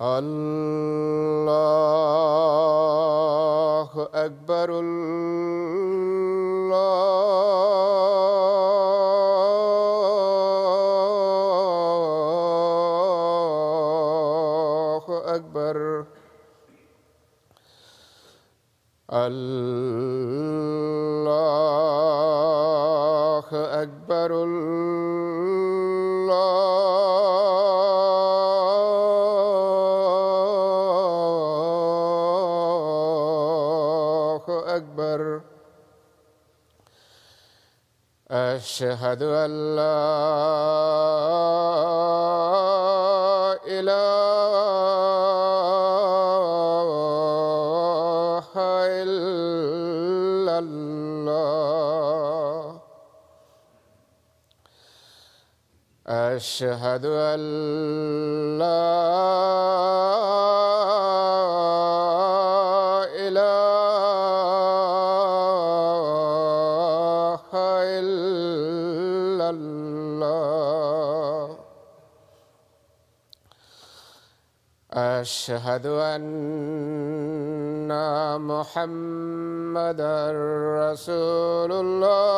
الله أكبر. الله أكبر. الله أكبر. الله أكبر. أشهد أن لا إله إلا الله. أشهد أن لا إله إلا الله. أشهد أن محمدًا رسول الله.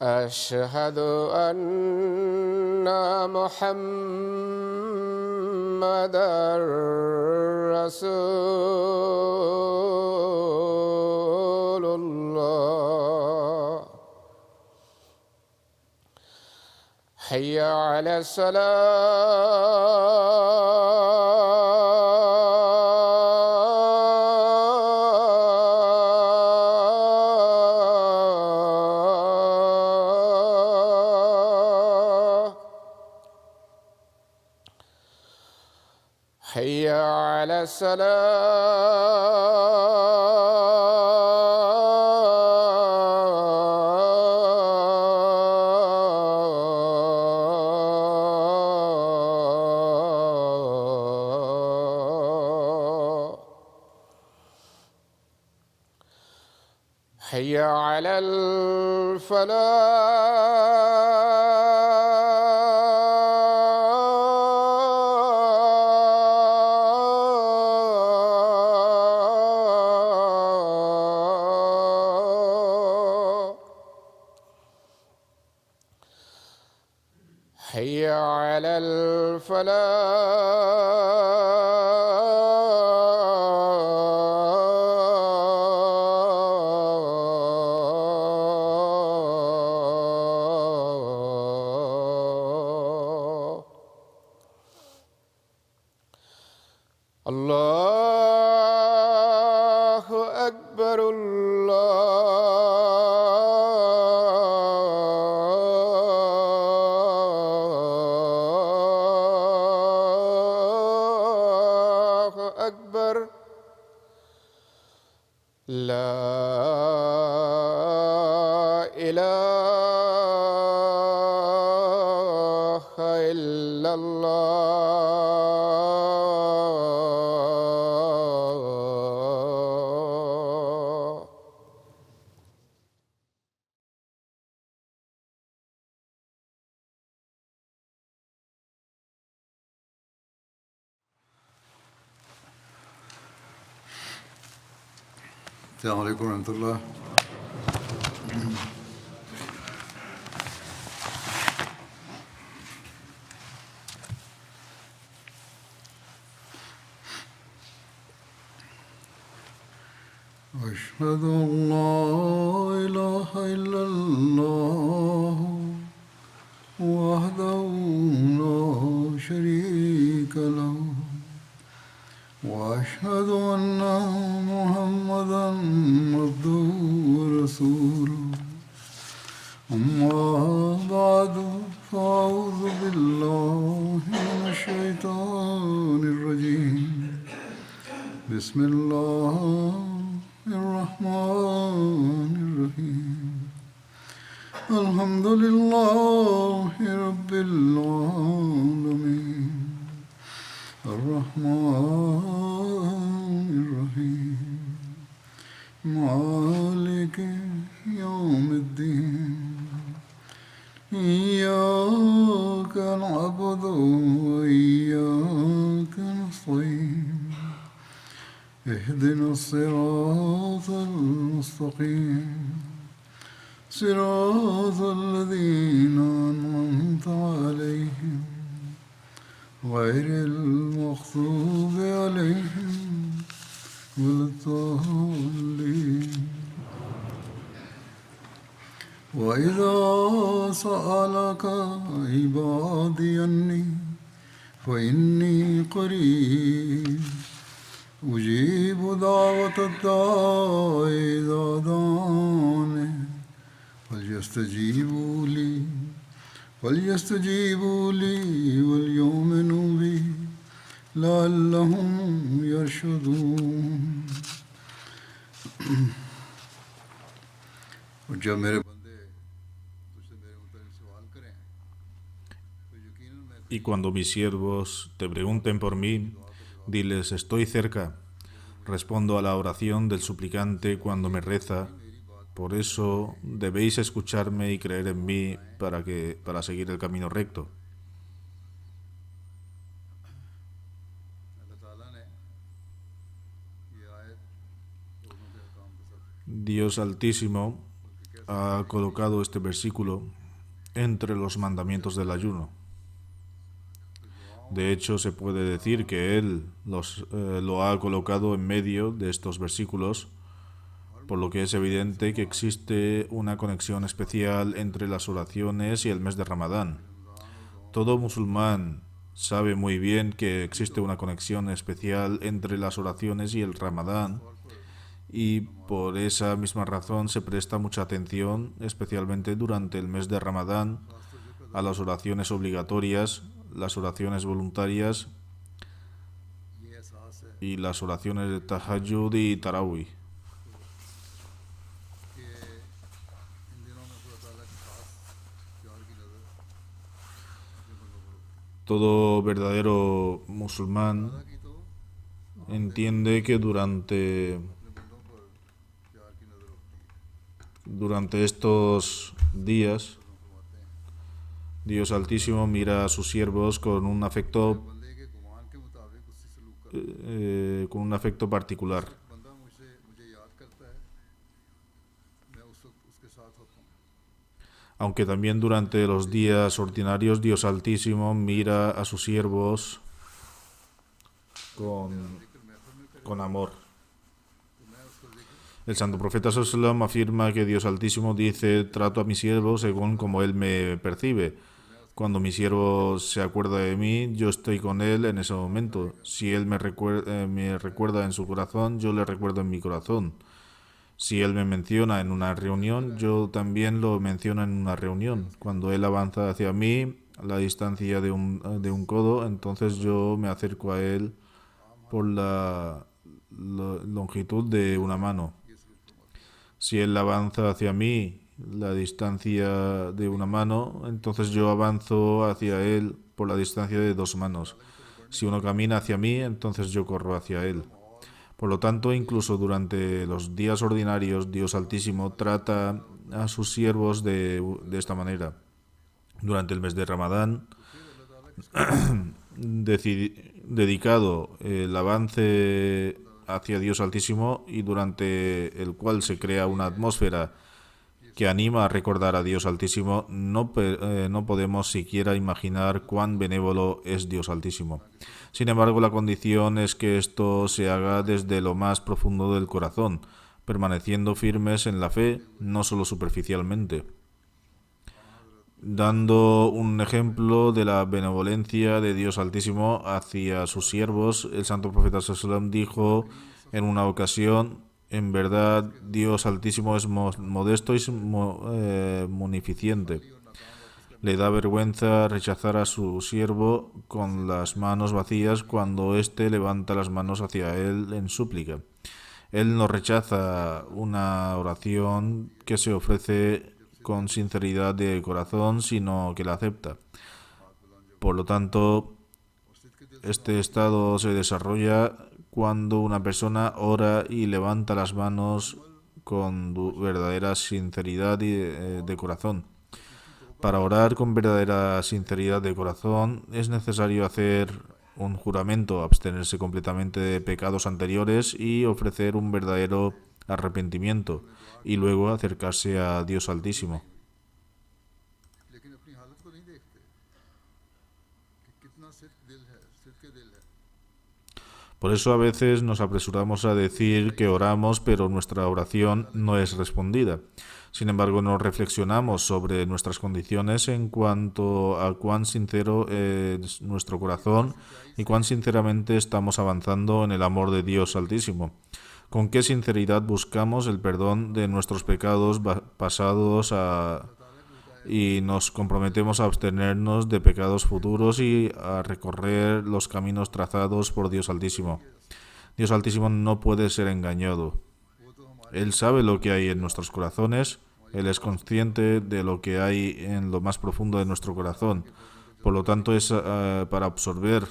أشهد أن محمدًا رسول الله. حي على الصلاة. حي على الصلاة. حي على الفلاح. حي على الفلاح. الله أكبر. الله أكبر. لا إله إلا الله. السلام عليكم ورحمة الله. أشهد أن لا إله إلا الله وحده لا شريك له وأشهد أن محمدًا عبده ورسوله. أما بعد فأعوذ بالله من الشيطان الرجيم. بسم الله الرحمن الرحيم. الحمد لله رب العالمين. الرحمن الرحيم مالك يوم الدين إياك نعبد وإياك نستعين اهدنا الصراط المستقيم صراط الذين أنعمت عليهم غير المغضوب عليهم ولا الضالين وإذا سألك عبادي عني فإني قريب أجيب دعوة الداع إذا دعاني فليستجيبوا لي وليؤمنوا بي لعلهم يرشدون. और जब मेरे बंदे तुझसे मेरे मुताबिक सवाल करें तो यकीनन मैं Y cuando mis siervos te pregunten por mí, diles, estoy cerca. Respondo a la oración del suplicante cuando me reza. Por eso debéis escucharme y creer en mí para seguir el camino recto. अल्लाह ताला ने ये आयत लोगों के काम के साथ Dios Altísimo ha colocado este versículo entre los mandamientos del ayuno. De hecho, se puede decir que Él lo ha colocado en medio de estos versículos, por lo que es evidente que existe una conexión especial entre las oraciones y el mes de Ramadán. Todo musulmán sabe muy bien que existe una conexión especial entre las oraciones y el Ramadán, y por esa misma razón se presta mucha atención, especialmente durante el mes de Ramadán, a las oraciones obligatorias, las oraciones voluntarias ये एहसास है y las oraciones de Tahajjud y Tarawih. कि इन दिनों में खुदा ताला की खास प्यार की नज़र अपने बंदों पर Todo verdadero musulmán की तो entiende que durante अपने बंदों पर प्यार की नज़र होती है Durante estos días, Dios Altísimo mira a sus siervos con un afecto, बंदे के गुमान के मुताबिक उससे सलूक कर con un afecto particular. बंदा मुझे याद करता है मैं उस वक्त उसके साथ होता हूँ Aunque también durante los días ordinarios, Dios Altísimo mira a sus siervos con amor. El santo profeta Sallallahu afirma que Dios Altísimo dice: trato a mi siervo según como él me percibe. Cuando mi siervo se acuerda de mí, yo estoy con él en ese momento. Si él me recuerda en su corazón, yo le recuerdo en mi corazón. Si él me menciona en una reunión, yo también lo menciono en una reunión. Cuando él avanza hacia mí a la distancia de un codo, entonces yo me acerco a él por la longitud de una mano. Si él avanza hacia mí la distancia de una mano, entonces yo avanzo hacia él por la distancia de 2 manos. Si uno camina hacia mí, entonces yo corro hacia él. Por lo tanto, incluso durante los días ordinarios, Dios Altísimo trata a sus siervos de esta manera. Durante el mes de Ramadán, dedicado el avance hacia Dios Altísimo y durante el cual se crea una atmósfera que anima a recordar a Dios Altísimo, no podemos siquiera imaginar cuán benévolo es Dios Altísimo. Sin embargo, la condición es que esto se haga desde lo más profundo del corazón, permaneciendo firmes en la fe, no solo superficialmente. Dando un ejemplo de la benevolencia de Dios Altísimo hacia sus siervos, el santo profeta Sallallahu dijo en una ocasión: en verdad, Dios Altísimo es modesto y munificente. Le da vergüenza rechazar a su siervo con las manos vacías cuando éste levanta las manos hacia él en súplica. Él no rechaza una oración que se ofrece con sinceridad de corazón, sino que la acepta. Por lo tanto, este estado se desarrolla cuando una persona ora y levanta las manos con verdadera sinceridad de corazón. Para orar con verdadera sinceridad de corazón es necesario hacer un juramento, abstenerse completamente de pecados anteriores y ofrecer un verdadero arrepentimiento y luego acercarse a Dios Altísimo. लेकिन अपनी हालत को नहीं देखते कि कितना सिर्फ दिल है, सिर्फ के दिल है। Por eso a veces nos apresuramos a decir que oramos, pero nuestra oración no es respondida. Sin embargo, no reflexionamos sobre nuestras condiciones en cuanto a cuán sincero es nuestro corazón y cuán sinceramente estamos avanzando en el amor de Dios Altísimo. Con qué sinceridad buscamos el perdón de nuestros pecados pasados y nos comprometemos a abstenernos de pecados futuros y a recorrer los caminos trazados por Dios Altísimo. Dios Altísimo no puede ser engañado. Él sabe lo que hay en nuestros corazones, Él es consciente de lo que hay en lo más profundo de nuestro corazón. Por lo tanto, es para absorber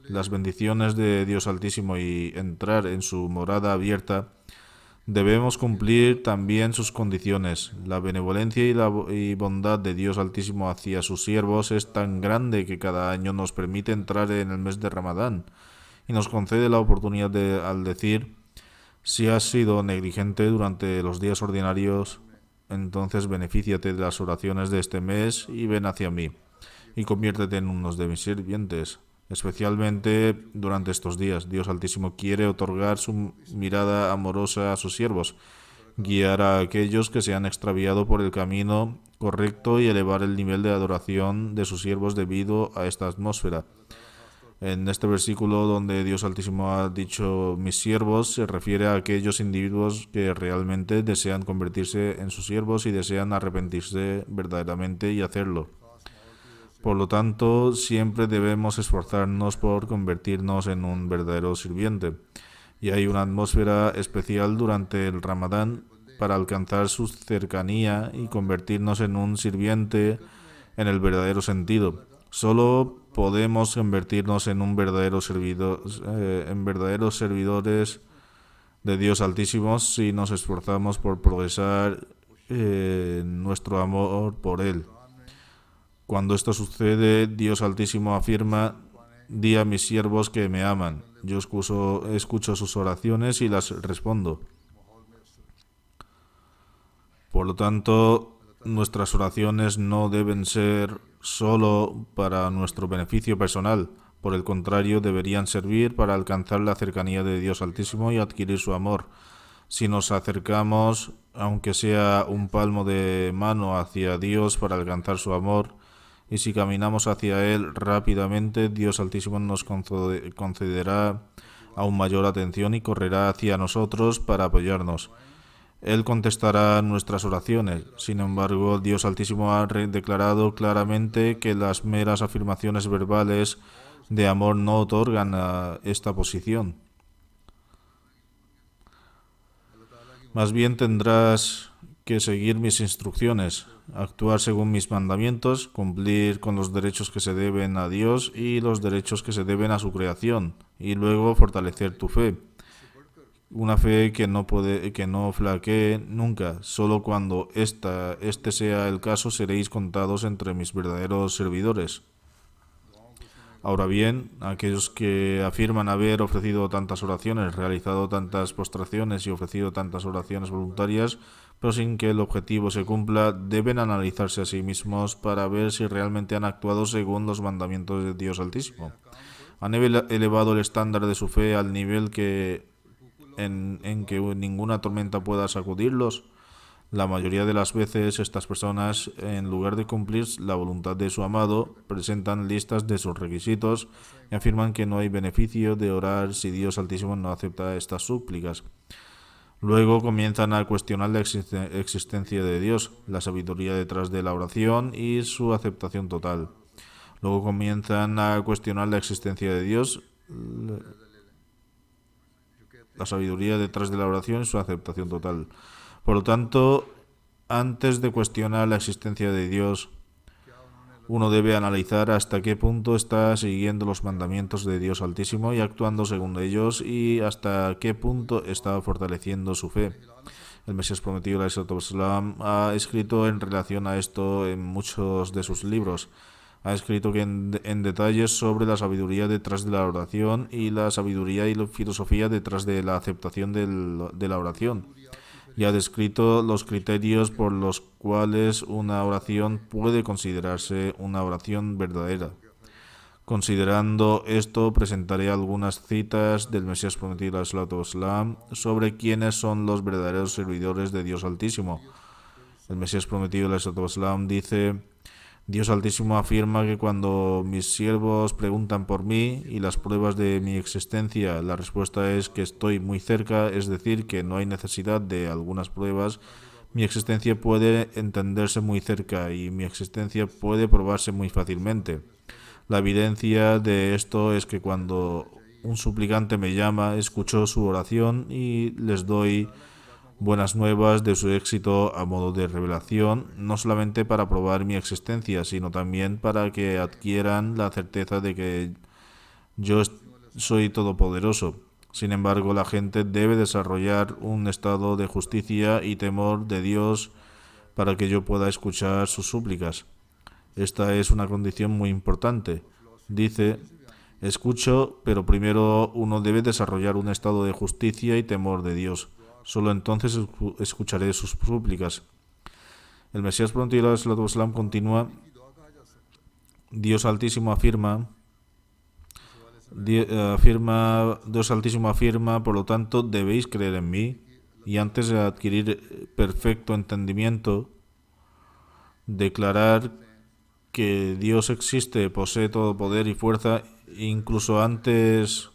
las bendiciones de Dios Altísimo y entrar en su morada abierta, debemos cumplir también sus condiciones. La benevolencia y bondad de Dios Altísimo hacia sus siervos es tan grande que cada año nos permite entrar en el mes de Ramadán y nos concede la oportunidad al decir: si has sido negligente durante los días ordinarios, entonces benefíciate de las oraciones de este mes y ven hacia mí y conviértete en uno de mis sirvientes. Especialmente durante estos días, Dios Altísimo quiere otorgar su mirada amorosa a sus siervos, guiar a aquellos que se han extraviado por el camino correcto y elevar el nivel de adoración de sus siervos debido a esta atmósfera. En este versículo donde Dios Altísimo ha dicho mis siervos, se refiere a aquellos individuos que realmente desean convertirse en sus siervos y desean arrepentirse verdaderamente y hacerlo. Por lo tanto, siempre debemos esforzarnos por convertirnos en un verdadero sirviente. Y hay una atmósfera especial durante el Ramadán para alcanzar su cercanía y convertirnos en un sirviente en el verdadero sentido. Solo podemos convertirnos en un verdadero servidor, en verdaderos servidores de Dios Altísimo si nos esforzamos por progresar en nuestro amor por Él. Cuando esto sucede, Dios Altísimo afirma: di a mis siervos que me aman. Yo escucho sus oraciones y las respondo. Por lo tanto, nuestras oraciones no deben ser solo para nuestro beneficio personal. Por el contrario, deberían servir para alcanzar la cercanía de Dios Altísimo y adquirir su amor. Si nos acercamos, aunque sea un palmo de mano, hacia Dios para alcanzar su amor, y si caminamos hacia Él rápidamente, Dios Altísimo nos concederá aún mayor atención y correrá hacia nosotros para apoyarnos. Él contestará nuestras oraciones. Sin embargo, Dios Altísimo ha declarado claramente que las meras afirmaciones verbales de amor no otorgan a esta posición. Más bien tendrás que seguir mis instrucciones, actuar según mis mandamientos, cumplir con los derechos que se deben a Dios y los derechos que se deben a su creación, y luego fortalecer tu fe. Una fe que no flaquee nunca. Solo cuando este sea el caso seréis contados entre mis verdaderos servidores. Ahora bien, aquellos que afirman haber ofrecido tantas oraciones, realizado tantas postraciones y ofrecido tantas oraciones voluntarias, pero sin que el objetivo se cumpla, deben analizarse a sí mismos para ver si realmente han actuado según los mandamientos de Dios Altísimo. Han elevado el estándar de su fe al nivel en que ninguna tormenta pueda sacudirlos. La mayoría de las veces estas personas, en lugar de cumplir la voluntad de su amado, presentan listas de sus requisitos y afirman que no hay beneficio de orar si Dios Altísimo no acepta estas súplicas. Luego comienzan a cuestionar la existencia de Dios, la sabiduría detrás de la oración y su aceptación total. Luego comienzan a cuestionar la existencia de Dios, la sabiduría detrás de la oración y su aceptación total. Por lo tanto, antes de cuestionar la existencia de Dios, uno debe analizar hasta qué punto está siguiendo los mandamientos de Dios Altísimo y actuando según ellos, y hasta qué punto está fortaleciendo su fe. El Mesías prometido, alayhi sallam, ha escrito en relación a esto en muchos de sus libros. Ha escrito que en detalles sobre la sabiduría detrás de la oración y la sabiduría y la filosofía detrás de la aceptación de la oración. Y ha descrito los criterios por los cuales una oración puede considerarse una oración verdadera. Considerando esto, presentaré algunas citas del Mesías prometido ﷺ sobre quiénes son los verdaderos servidores de Dios Altísimo. El Mesías prometido ﷺ dice: Dios Altísimo afirma que cuando mis siervos preguntan por mí y las pruebas de mi existencia, la respuesta es que estoy muy cerca, es decir, que no hay necesidad de algunas pruebas. Mi existencia puede entenderse muy cerca y mi existencia puede probarse muy fácilmente. La evidencia de esto es que cuando un suplicante me llama, escucho su oración y les doy buenas nuevas de su éxito a modo de revelación, no solamente para probar mi existencia, sino también para que adquieran la certeza de que yo soy todopoderoso. Sin embargo, la gente debe desarrollar un estado de justicia y temor de Dios para que yo pueda escuchar sus súplicas. Esta es una condición muy importante. Dice: escucho, pero primero uno debe desarrollar un estado de justicia y temor de Dios. Solo entonces escucharé sus súplicas. El Mesías prometido ﷺ continúa: Dios Altísimo afirma, Dios Altísimo afirma, por lo tanto debéis creer en mí, y antes de adquirir perfecto entendimiento, declarar que Dios existe, posee todo poder y fuerza, incluso antes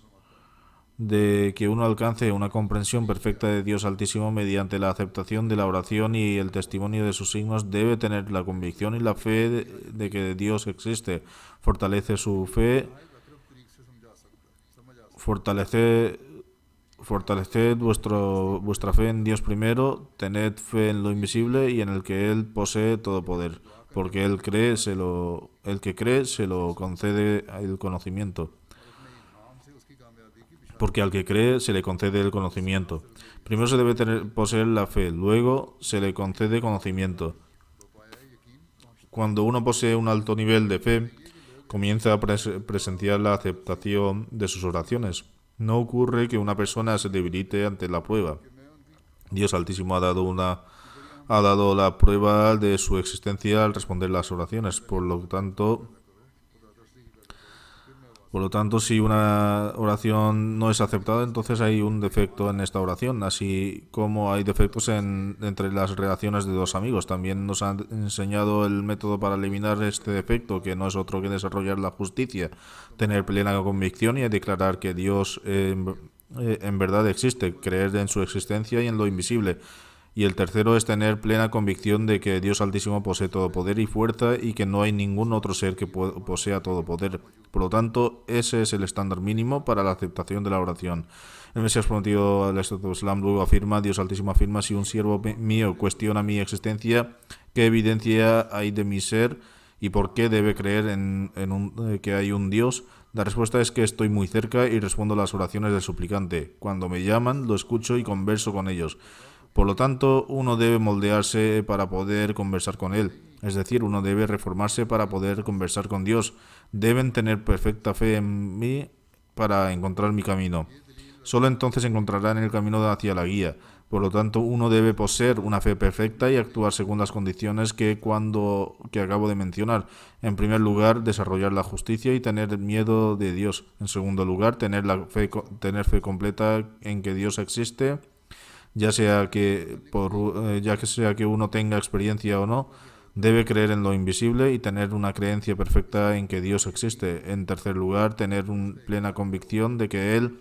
de que uno alcance una comprensión perfecta de Dios Altísimo mediante la aceptación de la oración y el testimonio de sus signos, debe tener la convicción y la fe de que Dios existe. Fortalece su fe, fortaleced vuestra fe en Dios primero, tened fe en lo invisible y en el que Él posee todo poder, porque el que cree se lo concede el conocimiento. Porque al que cree se le concede el conocimiento. Primero se debe poseer la fe, luego se le concede conocimiento. Cuando uno posee un alto nivel de fe, comienza a presenciar la aceptación de sus oraciones. No ocurre que una persona se debilite ante la prueba. Dios Altísimo ha dado la prueba de su existencia al responder las oraciones. Por lo tanto, si una oración no es aceptada, entonces hay un defecto en esta oración, así como hay defectos entre las relaciones de dos amigos. También nos han enseñado el método para eliminar este defecto, que no es otro que desarrollar la justicia, tener plena convicción y declarar que Dios en verdad existe, creer en su existencia y en lo invisible. Y el tercero es tener plena convicción de que Dios Altísimo posee todo poder y fuerza y que no hay ningún otro ser que posea todo poder. Por lo tanto, ese es el estándar mínimo para la aceptación de la oración. El Mesías prometido al-Islam luego afirma: Dios Altísimo afirma: si un siervo mío cuestiona mi existencia, ¿qué evidencia hay de mi ser y por qué debe creer que hay un Dios? La respuesta es que estoy muy cerca y respondo las oraciones del suplicante. Cuando me llaman, lo escucho y converso con ellos. Por lo tanto, uno debe moldearse para poder conversar con Él. Es decir, uno debe reformarse para poder conversar con Dios. Deben tener perfecta fe en mí para encontrar mi camino. Solo entonces encontrarán el camino hacia la guía. Por lo tanto, uno debe poseer una fe perfecta y actuar según las condiciones que acabo de mencionar. En primer lugar, desarrollar la justicia y tener miedo de Dios. En segundo lugar, tener fe completa en que Dios existe, ya sea que uno tenga experiencia o no. Debe creer en lo invisible y tener una creencia perfecta en que Dios existe. En tercer lugar, tener plena convicción de que Él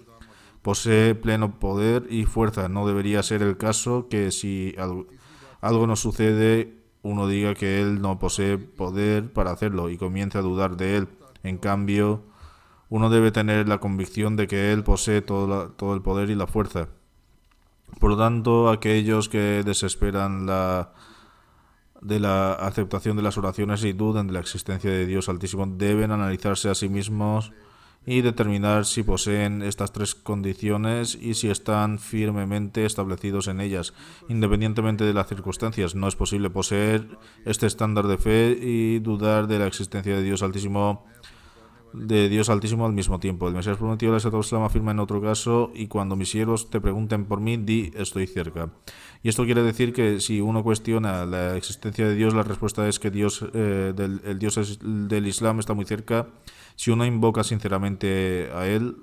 posee pleno poder y fuerza. No debería ser el caso que si algo nos sucede, uno diga que Él no posee poder para hacerlo y comience a dudar de Él. En cambio, uno debe tener la convicción de que Él posee todo el poder y la fuerza. Por lo tanto, aquellos que desesperan de la aceptación de las oraciones y dudan de la existencia de Dios Altísimo deben analizarse a sí mismos y determinar si poseen estas tres condiciones y si están firmemente establecidos en ellas, independientemente de las circunstancias. No es posible poseer este estándar de fe y dudar de la existencia de Dios Altísimo al mismo tiempo. El Mesías prometido, la Islam, afirma en otro caso: y cuando mis siervos te pregunten por mí, di estoy cerca. Y esto quiere decir que si uno cuestiona la existencia de Dios, la respuesta es que el Dios del Islam está muy cerca. Si uno invoca sinceramente a él,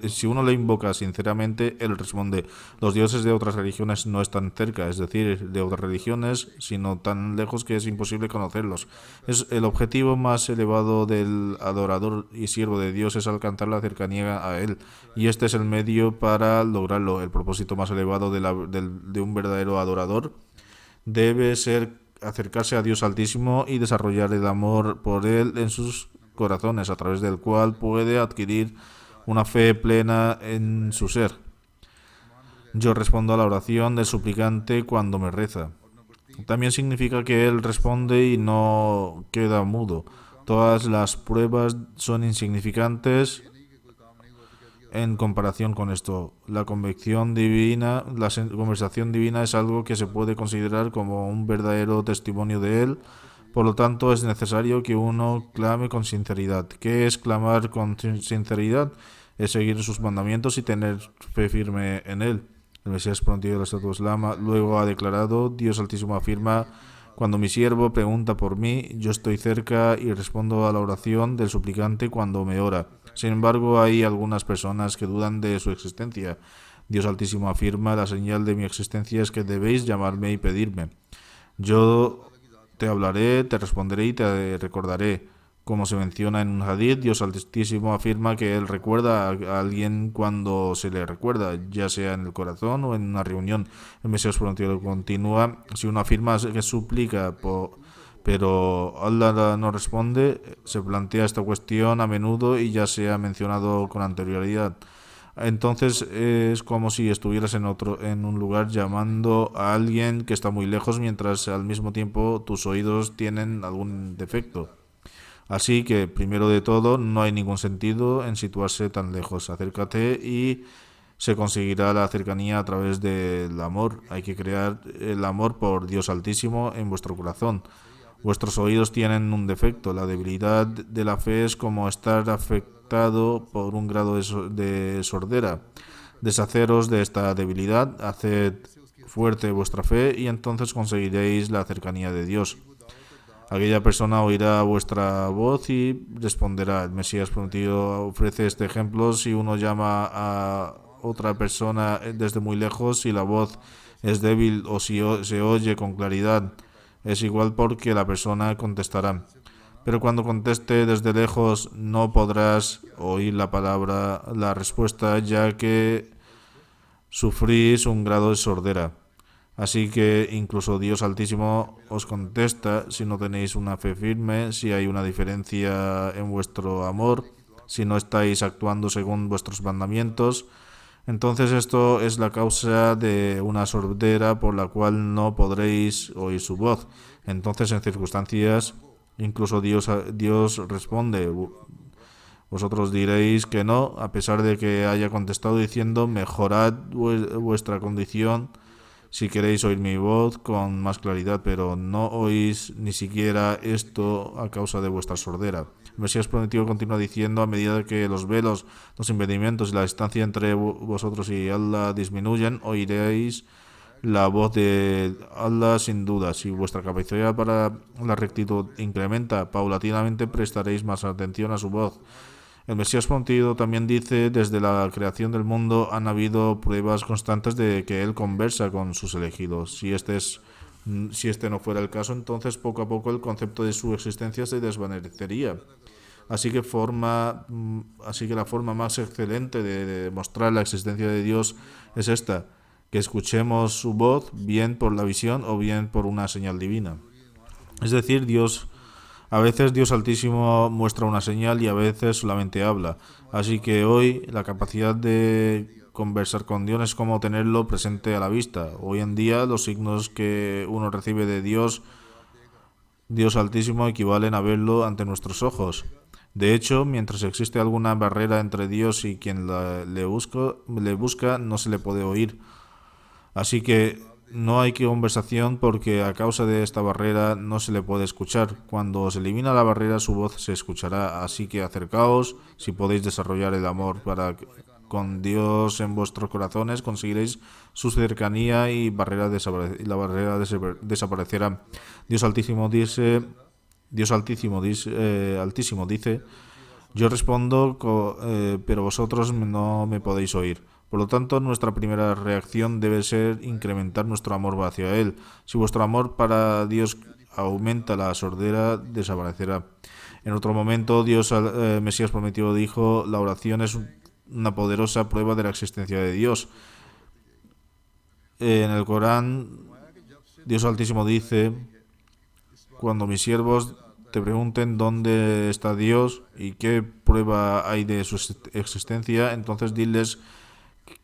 si uno le invoca sinceramente, él responde: los dioses de otras religiones no están cerca, es decir, de otras religiones, sino tan lejos que es imposible conocerlos. Es el objetivo más elevado del adorador y siervo de Dios, es alcanzar la cercanía a él, y este es el medio para lograrlo. El propósito más elevado de un verdadero adorador debe ser acercarse a Dios Altísimo y desarrollar el amor por él en sus corazones, a través del cual puede adquirir una fe plena en su ser. Yo respondo a la oración del suplicante cuando me reza. También significa que él responde y no queda mudo. Todas las pruebas son insignificantes en comparación con esto. La convicción divina, la conversación divina es algo que se puede considerar como un verdadero testimonio de él. Por lo tanto, es necesario que uno clame con sinceridad. ¿Qué es clamar con sinceridad? Es seguir sus mandamientos y tener fe firme en él. El Mesías prometido, la Islam, luego ha declarado: Dios Altísimo afirma: cuando mi siervo pregunta por mí, yo estoy cerca y respondo a la oración del suplicante cuando me ora. Sin embargo, hay algunas personas que dudan de su existencia. Dios Altísimo afirma: la señal de mi existencia es que debéis llamarme y pedirme. Yo te hablaré, te responderé y te recordaré. Como se menciona en un hadith, Dios Altísimo afirma que Él recuerda a alguien cuando se le recuerda, ya sea en el corazón o en una reunión. El Mesías prometido continúa: si uno afirma que suplica, pero Allah no responde, se plantea esta cuestión a menudo y ya se ha mencionado con anterioridad. Entonces es como si estuvieras en un lugar llamando a alguien que está muy lejos, mientras al mismo tiempo tus oídos tienen algún defecto. Así que, primero de todo, no hay ningún sentido en situarse tan lejos. Acércate y se conseguirá la cercanía a través del amor. Hay que crear el amor por Dios Altísimo en vuestro corazón. Vuestros oídos tienen un defecto. La debilidad de la fe es como estar afectado por un grado de sordera. Deshaceros de esta debilidad, haced fuerte vuestra fe y entonces conseguiréis la cercanía de Dios. Aquella persona oirá vuestra voz y responderá. El Mesías prometido ofrece este ejemplo: si uno llama a otra persona desde muy lejos, si la voz es débil o si se oye con claridad, es igual porque la persona contestará. Pero cuando conteste desde lejos no podrás oír la respuesta, ya que sufrís un grado de sordera. Así que incluso Dios Altísimo os contesta si no tenéis una fe firme, si hay una diferencia en vuestro amor, si no estáis actuando según vuestros mandamientos. Entonces esto es la causa de una sordera por la cual no podréis oír su voz. Entonces, en circunstancias, incluso Dios responde: vosotros diréis que no, a pesar de que haya contestado diciendo: mejorad vuestra condición si queréis oír mi voz con más claridad, pero no oís ni siquiera esto a causa de vuestra sordera. El Mesías prometido continúa diciendo: a medida que los velos, los impedimentos y la distancia entre vosotros y Allah disminuyen, oiréis la voz de Allah sin duda. Si vuestra capacidad para la rectitud incrementa, paulatinamente prestaréis más atención a su voz. El Mesías prometido también dice: desde la creación del mundo han habido pruebas constantes de que Él conversa con sus elegidos. Si este no fuera el caso, entonces poco a poco el concepto de su existencia se desvanecería. Así que la forma más excelente de demostrar la existencia de Dios es esta: que escuchemos su voz, bien por la visión o bien por una señal divina. Es decir, a veces Dios Altísimo muestra una señal y a veces solamente habla. Así que hoy la capacidad de conversar con Dios es como tenerlo presente a la vista. Hoy en día los signos que uno recibe de Dios Altísimo, equivalen a verlo ante nuestros ojos. De hecho, mientras existe alguna barrera entre Dios y quien le busca, no se le puede oír. Así que no hay conversación porque a causa de esta barrera no se le puede escuchar. Cuando se elimina la barrera, su voz se escuchará. Así que acercaos si podéis desarrollar el amor con Dios en vuestros corazones, conseguiréis su cercanía y la barrera desaparecerá. Dios Altísimo dice, Altísimo dice, yo respondo, pero vosotros no me podéis oír. Por lo tanto, nuestra primera reacción debe ser incrementar nuestro amor hacia Él. Si vuestro amor para Dios aumenta, la sordera desaparecerá. En otro momento, Mesías prometido, dijo, la oración es una poderosa prueba de la existencia de Dios. En el Corán, Dios Altísimo dice, cuando mis siervos te pregunten dónde está Dios y qué prueba hay de su existencia, entonces diles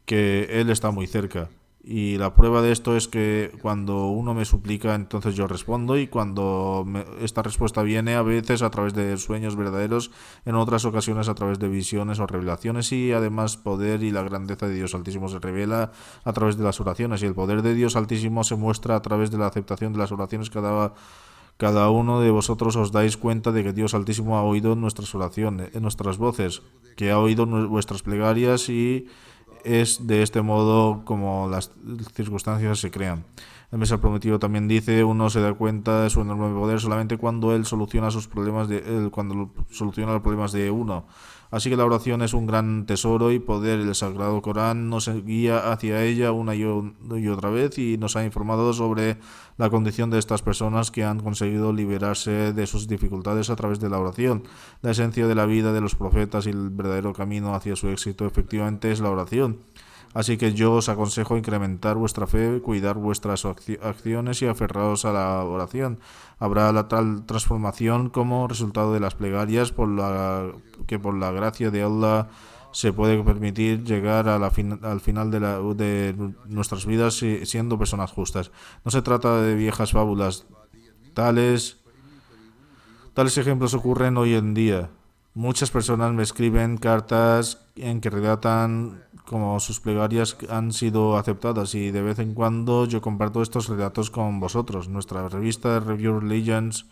que Él está muy cerca. Y la prueba de esto es que cuando uno me suplica, entonces yo respondo, y cuando esta respuesta viene a veces a través de sueños verdaderos, en otras ocasiones a través de visiones o revelaciones, y además poder y la grandeza de Dios Altísimo se revela a través de las oraciones, y el poder de Dios Altísimo se muestra a través de la aceptación de las oraciones. Cada uno de vosotros os dais cuenta de que Dios Altísimo ha oído nuestras oraciones, nuestras voces, que ha oído vuestras plegarias, y es de este modo como las circunstancias se crean. El Mesías prometido también dice, uno se da cuenta de su enorme poder solamente cuando él soluciona cuando soluciona los problemas de uno. Así que la oración es un gran tesoro y poder. El Sagrado Corán nos guía hacia ella una y otra vez y nos ha informado sobre la condición de estas personas que han conseguido liberarse de sus dificultades a través de la oración. La esencia de la vida de los profetas y el verdadero camino hacia su éxito efectivamente es la oración. Así que yo os aconsejo incrementar vuestra fe, cuidar vuestras acciones y aferraos a la oración. Habrá la tal transformación como resultado de las plegarias que por la gracia de Allah se puede permitir llegar al final de nuestras vidas siendo personas justas. No se trata de viejas fábulas. Tales ejemplos ocurren hoy en día. Muchas personas me escriben cartas en que relatan cómo sus plegarias han sido aceptadas, y de vez en cuando yo comparto estos relatos con vosotros. Nuestra revista Review Religions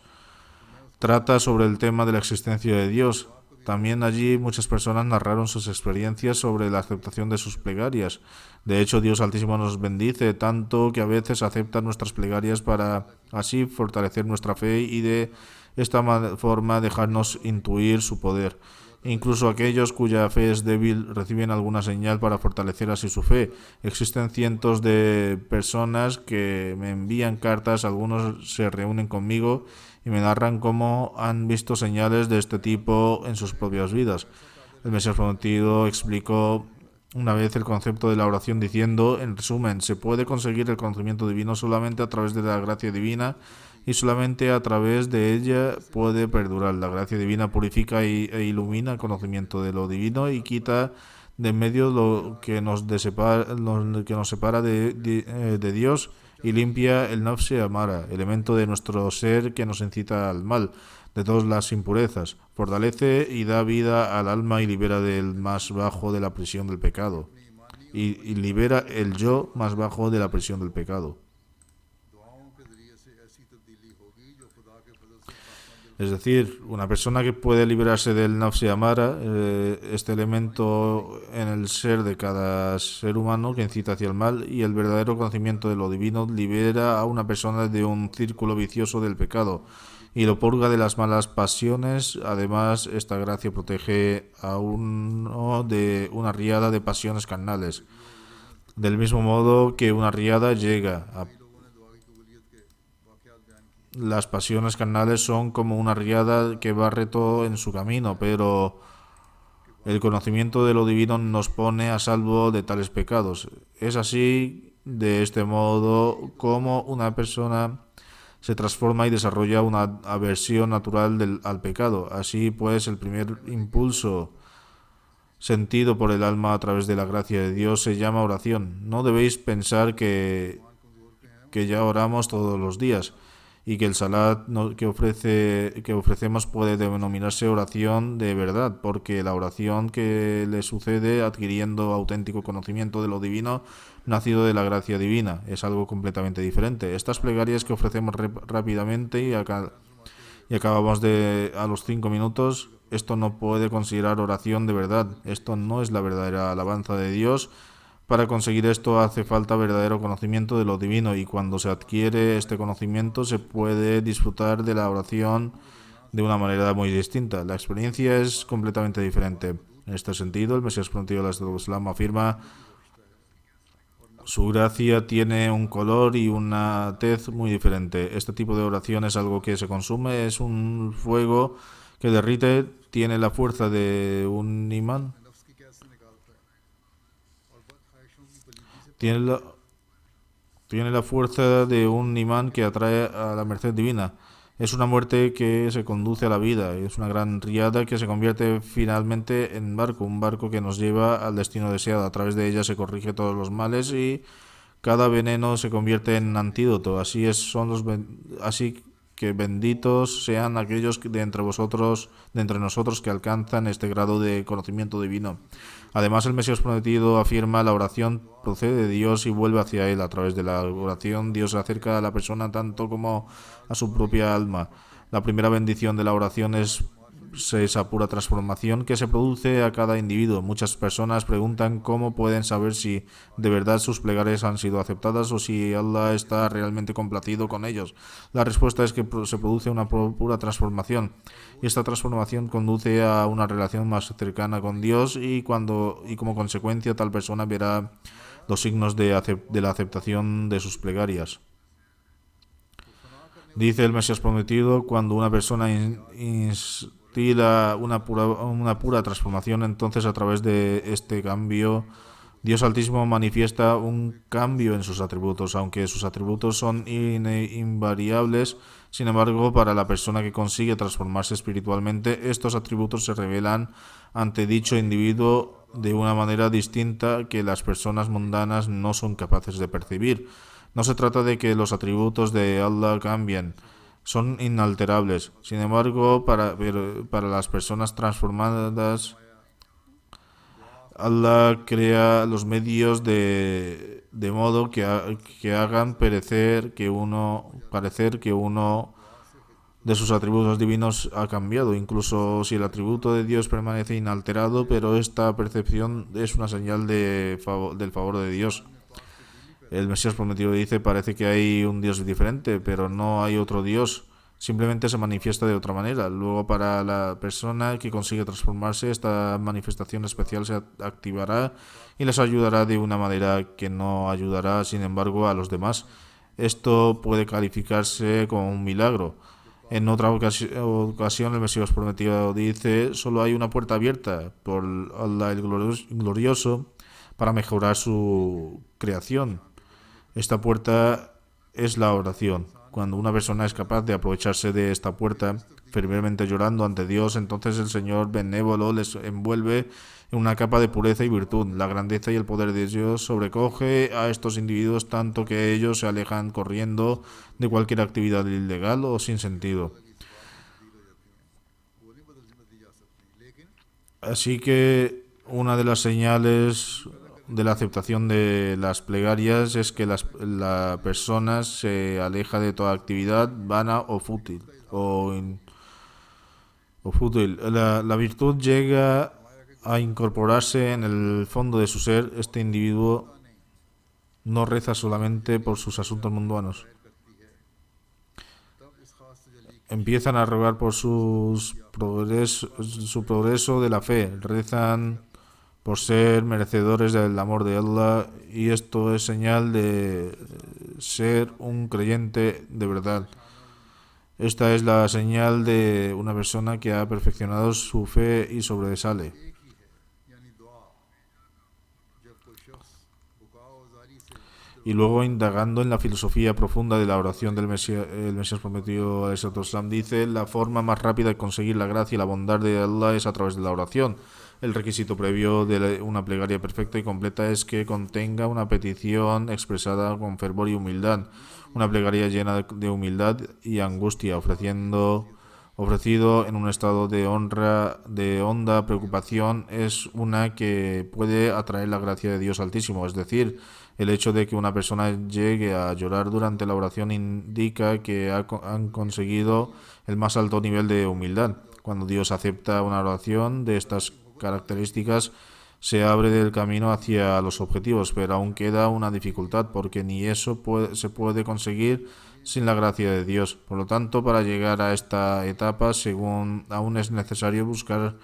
trata sobre el tema de la existencia de Dios. También allí muchas personas narraron sus experiencias sobre la aceptación de sus plegarias. De hecho, Dios Altísimo nos bendice tanto que a veces acepta nuestras plegarias para así fortalecer nuestra fe y de esta forma dejarnos intuir su poder. Incluso aquellos cuya fe es débil reciben alguna señal para fortalecer así su fe. Existen cientos de personas que me envían cartas, algunos se reúnen conmigo y me narran cómo han visto señales de este tipo en sus propias vidas. El Mesías prometido explicó una vez el concepto de la oración diciendo, en resumen, se puede conseguir el conocimiento divino solamente a través de la gracia divina, y solamente a través de ella puede perdurar. La gracia divina purifica e ilumina el conocimiento de lo divino y quita de en medio lo que nos separa de Dios, y limpia el nafs amara, elemento de nuestro ser que nos incita al mal, de todas las impurezas. Fortalece y da vida al alma y libera del más bajo de la prisión del pecado. Y libera el yo más bajo de la prisión del pecado. Es decir, una persona que puede liberarse del nafs amara, este elemento en el ser de cada ser humano que incita hacia el mal, y el verdadero conocimiento de lo divino libera a una persona de un círculo vicioso del pecado y lo purga de las malas pasiones. Además, esta gracia protege a uno de una riada de pasiones carnales. Del mismo modo que una riada llega a las pasiones carnales son como una riada que barre todo en su camino, pero el conocimiento de lo divino nos pone a salvo de tales pecados. Es así, de este modo, como una persona se transforma y desarrolla una aversión natural al pecado. Así pues, el primer impulso sentido por el alma a través de la gracia de Dios se llama oración. No debéis pensar que ya oramos todos los días. y que el salat que ofrecemos puede denominarse oración de verdad, porque la oración que le sucede adquiriendo auténtico conocimiento de lo divino, nacido de la gracia divina, es algo completamente diferente. Estas plegarias que ofrecemos rápidamente y acabamos a los 5 minutos, esto no puede considerar oración de verdad. Esto no es la verdadera alabanza de Dios. Para conseguir esto hace falta verdadero conocimiento de lo divino, y cuando se adquiere este conocimiento se puede disfrutar de la oración de una manera muy distinta. La experiencia es completamente diferente. En este sentido, el Mesías prometido del Islam afirma: su gracia tiene un color y una tez muy diferente. Este tipo de oración es algo que se consume, es un fuego que derrite, tiene la fuerza de un imán, नफ्स की कैद से निकालता है और बद ख्वाहिशों की पलीदी से tiene la fuerza de un imán que atrae a la merced divina. Es una muerte que se conduce a la vida, es una gran riada que se convierte finalmente en barco, un barco que nos lleva al destino deseado. A través de ella se corrige todos los males y cada veneno se convierte en antídoto. Así que benditos sean aquellos de entre nosotros que alcanzan este grado de conocimiento divino. Además, el Mesías prometido afirma: la oración procede de Dios y vuelve hacia Él. A través de la oración, Dios se acerca a la persona tanto como a su propia alma. La primera bendición de la oración es esa pura transformación que se produce a cada individuo. Muchas personas preguntan cómo pueden saber si de verdad sus plegarias han sido aceptadas o si Allah está realmente complacido con ellos. La respuesta es que se produce una pura transformación, y esta transformación conduce a una relación más cercana con Dios, y como consecuencia tal persona verá los signos de la aceptación de sus plegarias. Dice el Mesías prometido: cuando una persona instila una pura transformación, entonces a través de este cambio, Dios Altísimo manifiesta un cambio en sus atributos. Aunque sus atributos son invariables, sin embargo, para la persona que consigue transformarse espiritualmente, estos atributos se revelan ante dicho individuo de una manera distinta que las personas mundanas no son capaces de percibir. No se trata de que los atributos de Allah cambien, son inalterables. Sin embargo, para las personas transformadas, Allah crea los medios de modo que hagan parecer que uno de sus atributos divinos ha cambiado, incluso si el atributo de Dios permanece inalterado, pero esta percepción es una señal del favor de Dios. El Mesías prometido dice: parece que hay un Dios diferente, pero no hay otro Dios. Simplemente se manifiesta de otra manera. Luego, para la persona que consigue transformarse, esta manifestación especial se activará y les ayudará de una manera que no ayudará, sin embargo, a los demás. Esto puede calificarse como un milagro. En otra ocasión, el Mesías prometido dice: solo hay una puerta abierta por Allah el glorioso para mejorar su creación. Esta puerta es la oración. Cuando una persona es capaz de aprovecharse de esta puerta, fervientemente llorando ante Dios, entonces el Señor benévolo les envuelve en una capa de pureza y virtud. La grandeza y el poder de Dios sobrecoge a estos individuos tanto que ellos se alejan corriendo de cualquier actividad ilegal o sin sentido. Así que una de las señales de la aceptación de las plegarias es que la persona se aleja de toda actividad vana o fútil. La virtud llega a incorporarse en el fondo de su ser. Este individuo no reza solamente por sus asuntos mundanos. Empiezan a rogar por su progreso de la fe. Rezan por ser merecedores del amor de Allah, y esto es señal de ser un creyente de verdad. Esta es la señal de una persona que ha perfeccionado su fe y sobresale. Y luego, indagando en la filosofía profunda de la oración del Mesías, el Mesías prometido, ﷺ, dice: la forma más rápida de conseguir la gracia y la bondad de Allah es a través de la oración. El requisito previo de una plegaria perfecta y completa es que contenga una petición expresada con fervor y humildad. Una plegaria llena de humildad y angustia, ofrecido en un estado de honda preocupación, es una que puede atraer la gracia de Dios Altísimo. Es decir, el hecho de que una persona llegue a llorar durante la oración indica que han conseguido el más alto nivel de humildad. Cuando Dios acepta una oración de estas características, se abre el camino hacia los objetivos, pero aún queda una dificultad, porque ni eso se puede conseguir sin la gracia de Dios. Por lo tanto, para llegar a esta etapa, aún es necesario buscar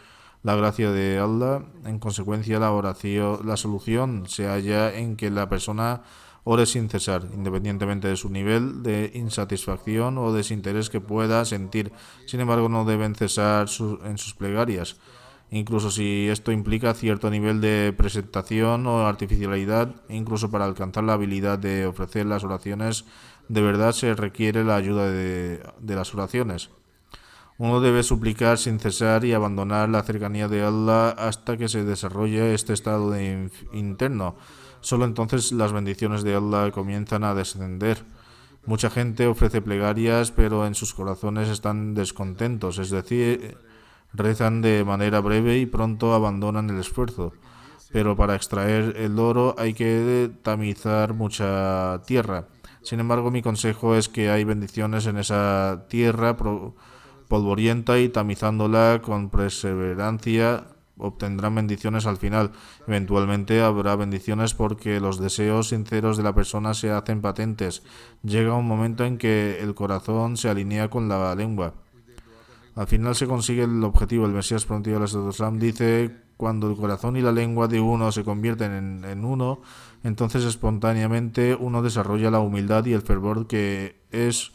la gracia de Allah. En consecuencia, la solución se halla en que la persona ore sin cesar, independientemente de su nivel de insatisfacción o desinterés que pueda sentir. Sin embargo, no deben cesar en sus plegarias, incluso si esto implica cierto nivel de presentación o artificialidad. Incluso para alcanzar la habilidad de ofrecer las oraciones de verdad se requiere la ayuda de las oraciones. Uno debe suplicar sin cesar y abandonar la cercanía de Allah hasta que se desarrolle este estado interno. Solo entonces las bendiciones de Allah comienzan a descender. Mucha gente ofrece plegarias, pero en sus corazones están descontentos, es decir, rezan de manera breve y pronto abandonan el esfuerzo. Pero para extraer el oro hay que tamizar mucha tierra. Sin embargo, mi consejo es que hay bendiciones en esa tierra polvorienta, y tamizándola con perseverancia obtendrán bendiciones al final. Eventualmente habrá bendiciones porque los deseos sinceros de la persona se hacen patentes. Llega un momento en que el corazón se alinea con la lengua. Al final se consigue el objetivo. El Mesías prometido ﷺ dice: cuando el corazón y la lengua de uno se convierten en uno, entonces espontáneamente uno desarrolla la humildad y el fervor, que es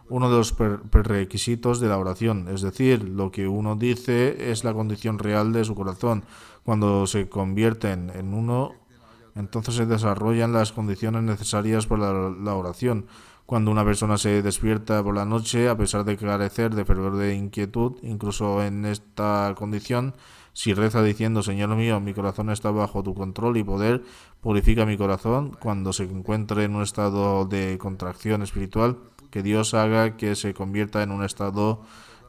uno de los prerequisitos de la oración. Es decir, lo que uno dice es la condición real de su corazón. Cuando se convierten en uno, entonces se desarrollan las condiciones necesarias para la oración. Cuando una persona se despierta por la noche, a pesar de carecer de fervor de inquietud, incluso en esta condición, si reza diciendo: Señor mío, mi corazón está bajo tu control y poder, purifica mi corazón, cuando se encuentre en un estado de contracción espiritual, que Dios haga que se convierta en un estado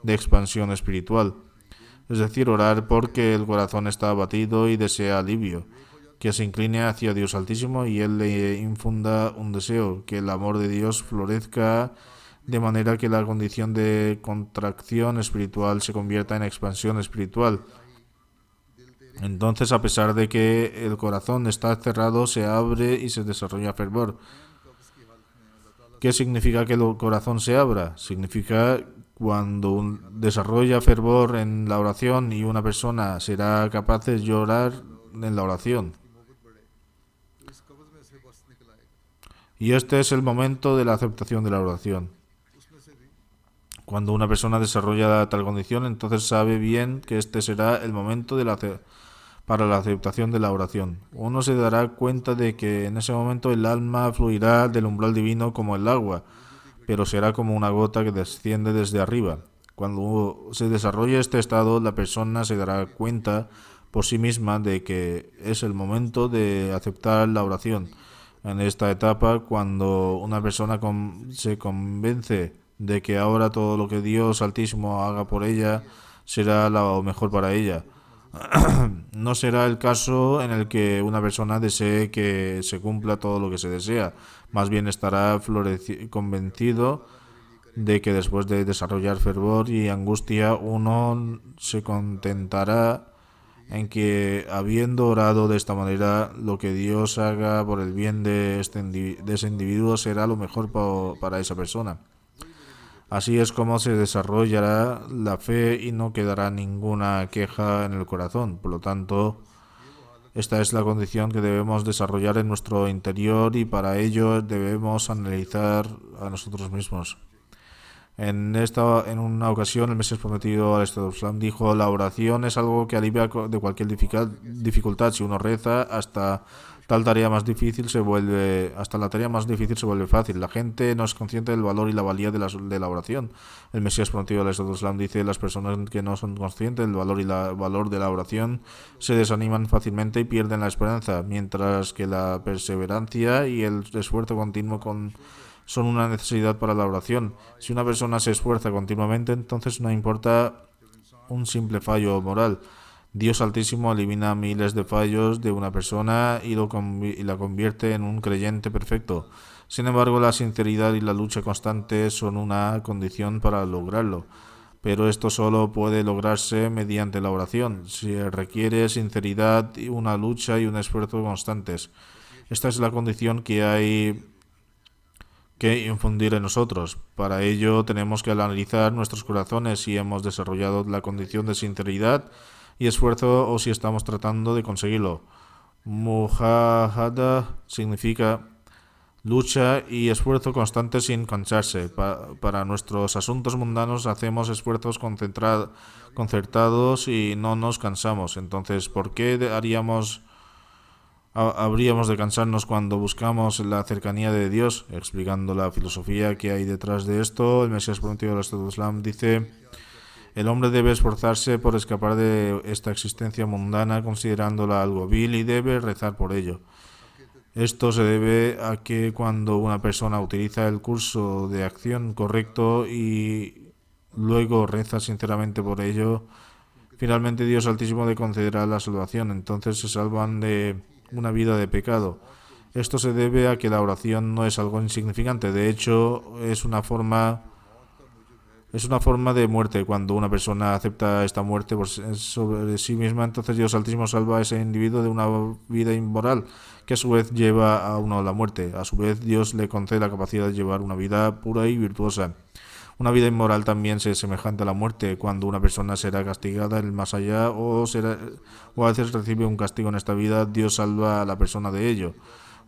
de expansión espiritual. Es decir, orar porque el corazón está abatido y desea alivio, que se incline hacia Dios Altísimo y Él le infunda un deseo, que el amor de Dios florezca de manera que la condición de contracción espiritual se convierta en expansión espiritual. Entonces, a pesar de que el corazón está cerrado, se abre y se desarrolla fervor. ¿Qué significa que el corazón se abra? Significa cuando desarrolla fervor en la oración, y una persona será capaz de llorar en la oración. Y este es el momento de la aceptación de la oración. Cuando una persona desarrolla tal condición, entonces sabe bien que este será el momento para la aceptación de la oración. Uno se dará cuenta de que en ese momento el alma fluirá del umbral divino como el agua, pero será como una gota que desciende desde arriba. Cuando se desarrolle este estado, la persona se dará cuenta por sí misma de que es el momento de aceptar la oración. En esta etapa, cuando una persona se convence de que ahora todo lo que Dios Altísimo haga por ella será lo mejor para ella, no será el caso en el que una persona desee que se cumpla todo lo que se desea. Más bien estará convencido de que después de desarrollar fervor y angustia, uno se contentará en que, habiendo orado de esta manera, lo que Dios haga por el bien de ese individuo será lo mejor para esa persona. Así es como se desarrollará la fe y no quedará ninguna queja en el corazón. Por lo tanto, esta es la condición que debemos desarrollar en nuestro interior, y para ello debemos analizar a nosotros mismos. En una ocasión, el Mesías prometido al Islam dijo: la oración es algo que alivia de cualquier dificultad. Si uno reza, hasta la tarea más difícil se vuelve fácil. La gente no es consciente del valor y la valía de la oración. El Mesías prometido al Islam dice: las personas que no son conscientes del valor y valor de la oración se desaniman fácilmente y pierden la esperanza, mientras que la perseverancia y el esfuerzo continuo son una necesidad para la oración. Si una persona se esfuerza continuamente, entonces no importa un simple fallo moral. Dios Altísimo elimina miles de fallos de una persona y la convierte en un creyente perfecto. Sin embargo, la sinceridad y la lucha constante son una condición para lograrlo. Pero esto solo puede lograrse mediante la oración. Se requiere sinceridad, una lucha y un esfuerzo constantes. Esta es la condición que hay que infundir en nosotros. Para ello tenemos que analizar nuestros corazones si hemos desarrollado la condición de sinceridad y esfuerzo o si estamos tratando de conseguirlo. Mujahada significa lucha y esfuerzo constante sin cansarse. Para nuestros asuntos mundanos hacemos esfuerzos concertados y no nos cansamos. Entonces, ¿por qué habríamos de cansarnos cuando buscamos la cercanía de Dios? Explicando la filosofía que hay detrás de esto, el Mesías prometido del Islam dice: el hombre debe esforzarse por escapar de esta existencia mundana considerándola algo vil y debe rezar por ello. Esto se debe a que cuando una persona utiliza el curso de acción correcto y luego reza sinceramente por ello, finalmente Dios Altísimo le concederá la salvación. Entonces se salvan de una vida de pecado. Esto se debe a que la oración no es algo insignificante. De hecho, es una forma de muerte. Cuando una persona acepta esta muerte sobre sí misma, entonces Dios Altísimo salva a ese individuo de una vida inmoral, que a su vez lleva a uno a la muerte. A su vez, Dios le concede la capacidad de llevar una vida pura y virtuosa. Una vida inmoral también es semejante a la muerte, cuando una persona será castigada en el más allá o a veces recibe un castigo en esta vida. Dios salva a la persona de ello.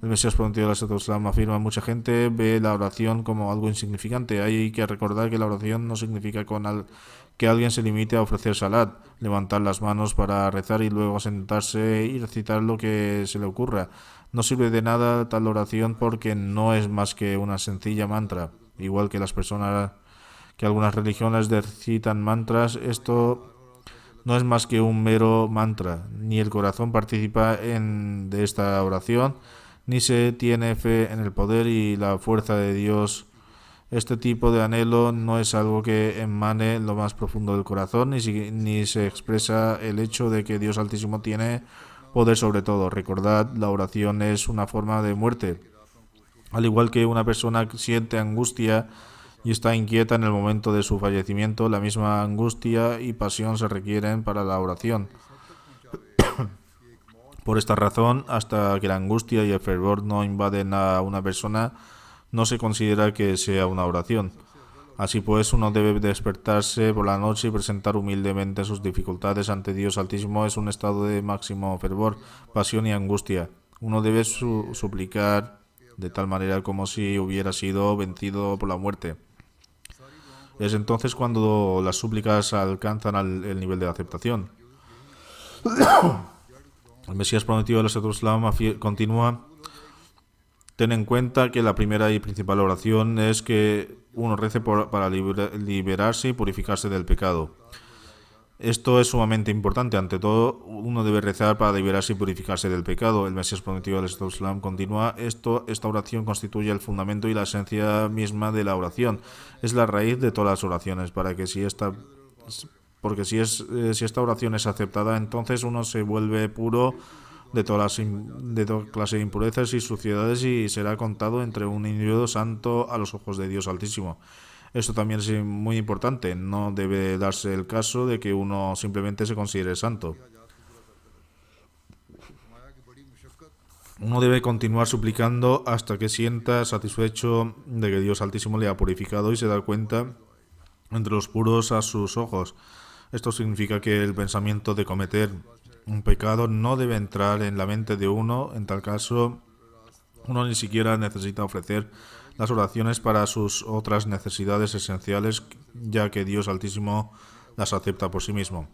El Mesías prometido del Islam afirma: mucha gente ve la oración como algo insignificante. Hay que recordar que la oración no significa que alguien se limite a ofrecer salat, levantar las manos para rezar y luego sentarse y recitar lo que se le ocurra. No sirve de nada tal oración porque no es más que una sencilla mantra. Igual que algunas religiones recitan mantras, esto no es más que un mero mantra. Ni el corazón participa de esta oración, ni se tiene fe en el poder y la fuerza de Dios. Este tipo de anhelo no es algo que emane lo más profundo del corazón, ni se expresa el hecho de que Dios Altísimo tiene poder sobre todo. Recordad, la oración es una forma de muerte. Al igual que una persona siente angustia y está inquieta en el momento de su fallecimiento, la misma angustia y pasión se requieren para la oración. Por esta razón, hasta que la angustia y el fervor no invaden a una persona, no se considera que sea una oración. Así pues, uno debe despertarse por la noche y presentar humildemente sus dificultades ante Dios Altísimo. Es un estado de máximo fervor, pasión y angustia. Uno debe suplicar de tal manera como si hubiera sido vencido por la muerte. Es entonces cuando las súplicas alcanzan el nivel de aceptación. El Mesías prometido del Islam continúa: ten en cuenta que la primera y principal oración es que uno rece para liberarse y purificarse del pecado. Esto es sumamente importante. Ante todo, uno debe rezar para liberarse y purificarse del pecado. El Mesías prometido del Islam continúa: esta oración constituye el fundamento y la esencia misma de la oración. Es la raíz de todas las oraciones, porque si esta oración es aceptada, entonces uno se vuelve puro de toda clase de impurezas y suciedades y será contado entre un individuo santo a los ojos de Dios Altísimo. Esto también es muy importante. No debe darse el caso de que uno simplemente se considere santo. Uno debe continuar suplicando hasta que sienta satisfecho de que Dios Altísimo le ha purificado y se da cuenta entre los puros a sus ojos. Esto significa que el pensamiento de cometer un pecado no debe entrar en la mente de uno. En tal caso, uno ni siquiera necesita ofrecer las oraciones para sus otras necesidades esenciales, ya que Dios Altísimo las acepta por sí mismo.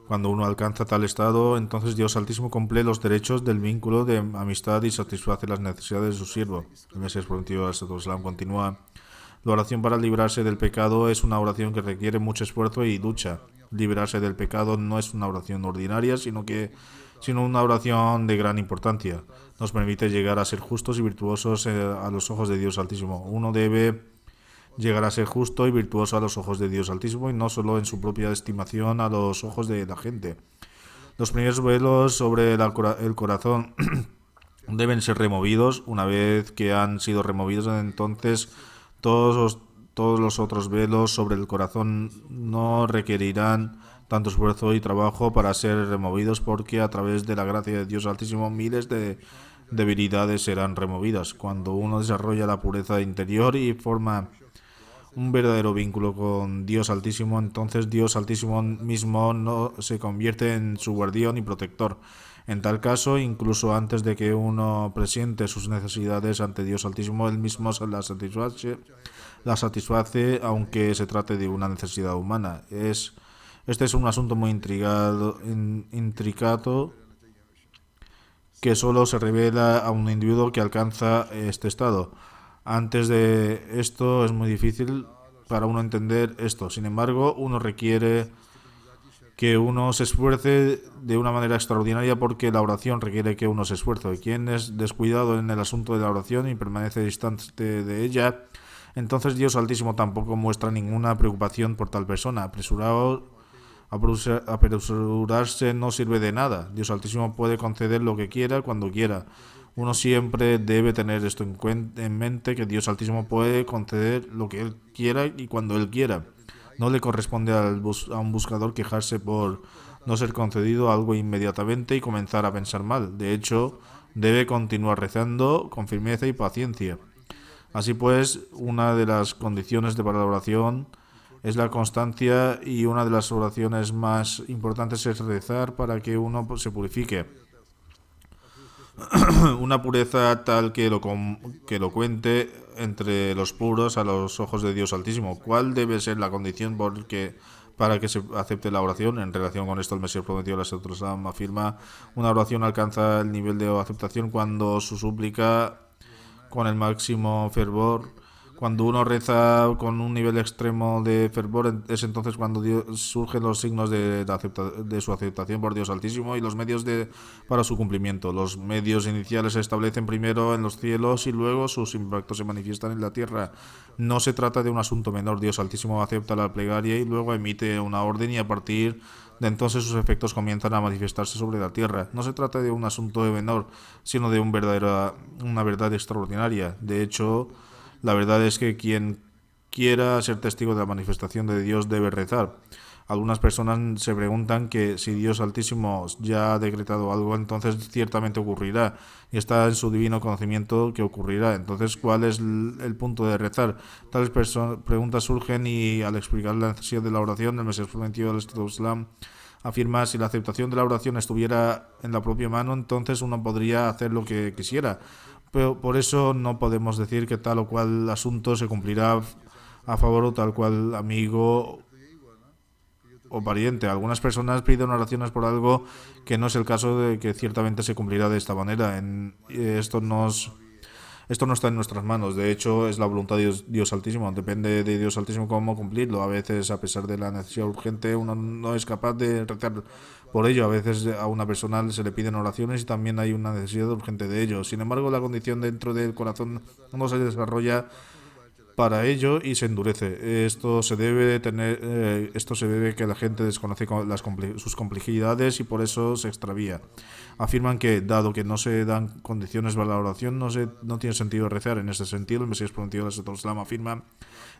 Cuando uno alcanza tal estado, entonces Dios Altísimo cumple los derechos del vínculo de amistad y satisface las necesidades de su siervo. El Mesías prometido al continúa: la oración para librarse del pecado es una oración que requiere mucho esfuerzo y lucha. Liberarse del pecado no es una oración ordinaria, sino una oración de gran importancia. Nos permite llegar a ser justos y virtuosos a los ojos de Dios Altísimo. Uno debe llegar a ser justo y virtuoso a los ojos de Dios Altísimo y no solo en su propia estimación a los ojos de la gente. Los primeros velos sobre el corazón deben ser removidos. Una vez que han sido removidos, entonces todos los otros velos sobre el corazón no requerirán tanto esfuerzo y trabajo para ser removidos, porque a través de la gracia de Dios Altísimo miles de debilidades serán removidas. Cuando uno desarrolla la pureza interior y forma un verdadero vínculo con Dios Altísimo, entonces Dios Altísimo mismo no se convierte en su guardián y protector. En tal caso, incluso antes de que uno presiente sus necesidades ante Dios Altísimo, él mismo las satisface, aunque se trate de una necesidad humana. Este es un asunto muy intricado que solo se revela a un individuo que alcanza este estado. Antes de esto es muy difícil para uno entender esto. Sin embargo, uno requiere que uno se esfuerce de una manera extraordinaria, porque la oración requiere que uno se esfuerce. Quien es descuidado en el asunto de la oración y permanece distante de ella, entonces Dios Altísimo tampoco muestra ninguna preocupación por tal persona. Apresurarse no sirve de nada. Dios Altísimo puede conceder lo que quiera cuando quiera. Uno siempre debe tener esto en mente, que Dios Altísimo puede conceder lo que Él quiera y cuando Él quiera. No le corresponde a un buscador quejarse por no ser concedido algo inmediatamente y comenzar a pensar mal. De hecho, debe continuar rezando con firmeza y paciencia. Así pues, una de las condiciones para la oración es la constancia, y una de las oraciones más importantes es rezar para que uno se purifique. Una pureza tal que lo cuente entre los puros a los ojos de Dios Altísimo. ¿Cuál debe ser la condición para que se acepte la oración? En relación con esto, el Mesías prometido afirma: una oración alcanza el nivel de aceptación cuando su súplica con el máximo fervor. Cuando uno reza con un nivel extremo de fervor, es entonces cuando surgen los signos de su aceptación por Dios Altísimo y los medios para su cumplimiento. Los medios iniciales se establecen primero en los cielos y luego sus impactos se manifiestan en la tierra. No se trata de un asunto menor. Dios Altísimo acepta la plegaria y luego emite una orden, y a partir de entonces sus efectos comienzan a manifestarse sobre la tierra. No se trata de un asunto menor, sino de una verdad extraordinaria. De hecho, la verdad es que quien quiera ser testigo de la manifestación de Dios debe rezar. Algunas personas se preguntan que si Dios Altísimo ya ha decretado algo, entonces ciertamente ocurrirá, y está en su divino conocimiento que ocurrirá. Entonces, ¿cuál es el punto de rezar? Tales preguntas surgen, y al explicar la necesidad de la oración, el Mesías prometido del Islam afirma: si la aceptación de la oración estuviera en la propia mano, entonces uno podría hacer lo que quisiera. Pero por eso no podemos decir que tal o cual asunto se cumplirá a favor o tal cual amigo o pariente. Algunas personas piden oraciones por algo que no es el caso, de que ciertamente se cumplirá de esta manera. Esto no está en nuestras manos. De hecho, es la voluntad de Dios Altísimo. Depende de Dios Altísimo cómo cumplirlo. A veces, a pesar de la necesidad urgente, uno no es capaz de rezar por ello. A veces a una persona se le piden oraciones y también hay una necesidad urgente de ello. Sin embargo, la condición dentro del corazón no se desarrolla para ello y se endurece. Esto se debe que la gente desconoce sus complejidades y por eso se extravía. Afirman que, dado que no se dan condiciones para la oración, no tiene sentido rezar. En este sentido, el Mesías prometido del Islam afirma: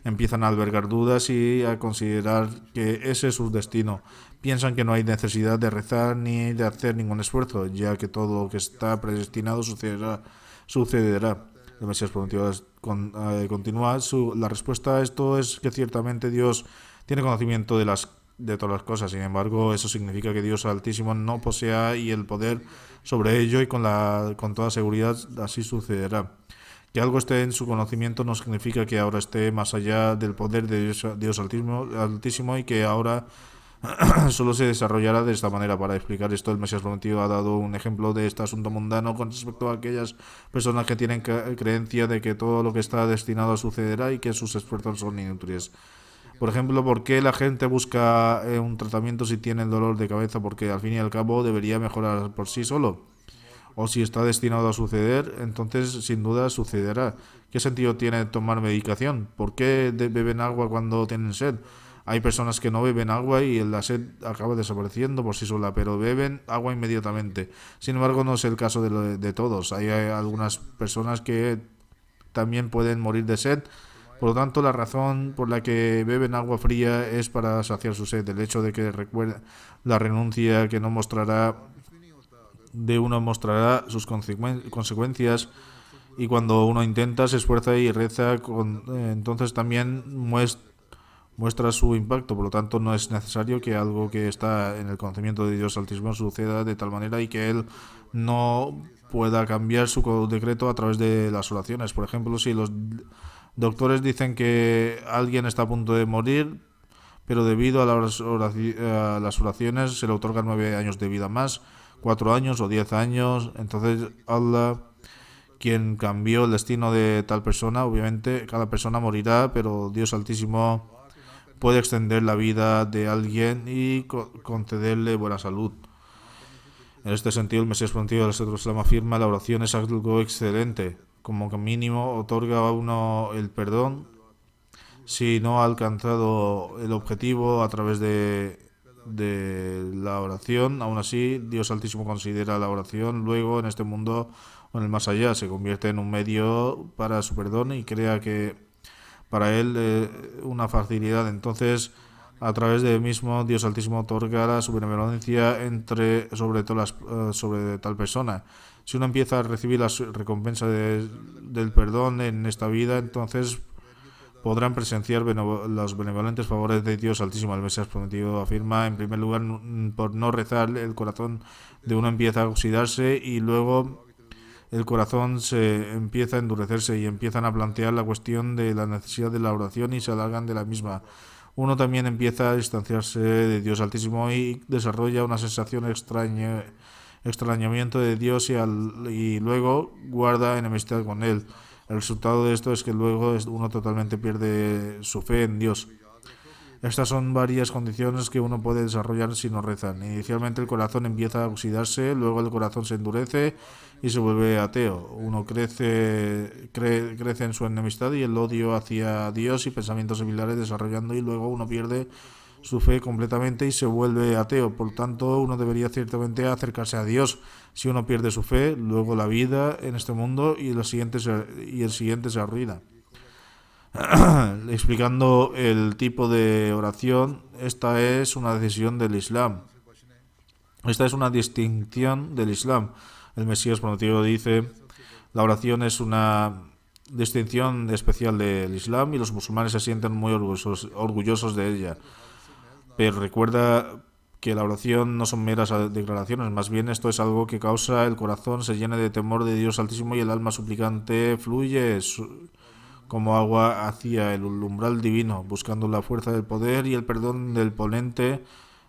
empiezan a albergar dudas y a considerar que ese es su destino. Piensan que no hay necesidad de rezar ni de hacer ningún esfuerzo, ya que todo lo que está predestinado sucederá. El Mesías prometido continúa: la respuesta a esto es que ciertamente Dios tiene conocimiento de todas las cosas. Sin embargo, eso significa que Dios Altísimo no posea y el poder sobre ello, y con toda seguridad así sucederá. Que algo esté en su conocimiento no significa que ahora esté más allá del poder de Dios Altísimo y que ahora solo se desarrollará de esta manera. Para explicar esto, el Mesías prometido ha dado un ejemplo de este asunto mundano con respecto a aquellas personas que tienen creencia de que todo lo que está destinado a sucederá y que sus esfuerzos son inútiles. Por ejemplo, ¿por qué la gente busca un tratamiento si tiene el dolor de cabeza? Porque al fin y al cabo debería mejorar por sí solo. O si está destinado a suceder, entonces sin duda sucederá. ¿Qué sentido tiene tomar medicación? ¿Por qué beben agua cuando tienen sed? Hay personas que no beben agua y la sed acaba desapareciendo por sí sola, pero beben agua inmediatamente. Sin embargo, no es el caso de todos. Hay algunas personas que también pueden morir de sed. Por lo tanto, la razón por la que beben agua fría es para saciar su sed. El hecho de que recuerda la renuncia que no mostrará de uno mostrará sus consecuencias, y cuando uno intenta, se esfuerza y reza, entonces también muestra su impacto. Por lo tanto, no es necesario que algo que está en el conocimiento de Dios Altísimo suceda de tal manera y que Él no pueda cambiar su decreto a través de las oraciones. Por ejemplo, si los doctores dicen que alguien está a punto de morir, pero debido a las oraciones se le otorgan 9 años de vida más, 4 años o 10 años, entonces Allah, quien cambió el destino de tal persona, obviamente cada persona morirá, pero Dios Altísimo puede extender la vida de alguien y concederle buena salud. En este sentido, el Mesías prometido del Islam afirma: la oración es algo excelente, como mínimo otorga a uno el perdón si no ha alcanzado el objetivo a través de la oración. Aún así, Dios Altísimo considera la oración luego en este mundo o en el más allá, se convierte en un medio para su perdón y crea que para él una facilidad. Entonces, a través de mismo, Dios Altísimo otorgará su benevolencia sobre tal persona. Si uno empieza a recibir la recompensa del perdón en esta vida, entonces podrán presenciar los benevolentes favores de Dios Altísimo. El Mesías prometido afirma: en primer lugar, por no rezar, el corazón de uno empieza a oxidarse y luego el corazón se empieza a endurecerse y empiezan a plantear la cuestión de la necesidad de la oración y se alargan de la misma. Uno también empieza a distanciarse de Dios Altísimo y desarrolla una sensación extrañamiento de Dios y luego guarda enemistad con Él. El resultado de esto es que luego uno totalmente pierde su fe en Dios. Estas son varias condiciones que uno puede desarrollar si no rezan. Inicialmente el corazón empieza a oxidarse, luego el corazón se endurece y se vuelve ateo. Uno crece en su enemistad y el odio hacia Dios y pensamientos similares desarrollando, y luego uno pierde su fe completamente y se vuelve ateo. Por tanto, uno debería ciertamente acercarse a Dios. Si uno pierde su fe, luego la vida en este mundo y el siguiente se arruina. Explicando el tipo de oración, esta es una decisión del Islam. Esta es una distinción del Islam. El Mesías prometido dice: la oración es una distinción especial del Islam y los musulmanes se sienten muy orgullosos de ella. Pero recuerda que la oración no son meras declaraciones, más bien esto es algo que causa el corazón se llene de temor de Dios Altísimo y el alma suplicante fluye como agua hacia el umbral divino, buscando la fuerza del poder y el perdón del potente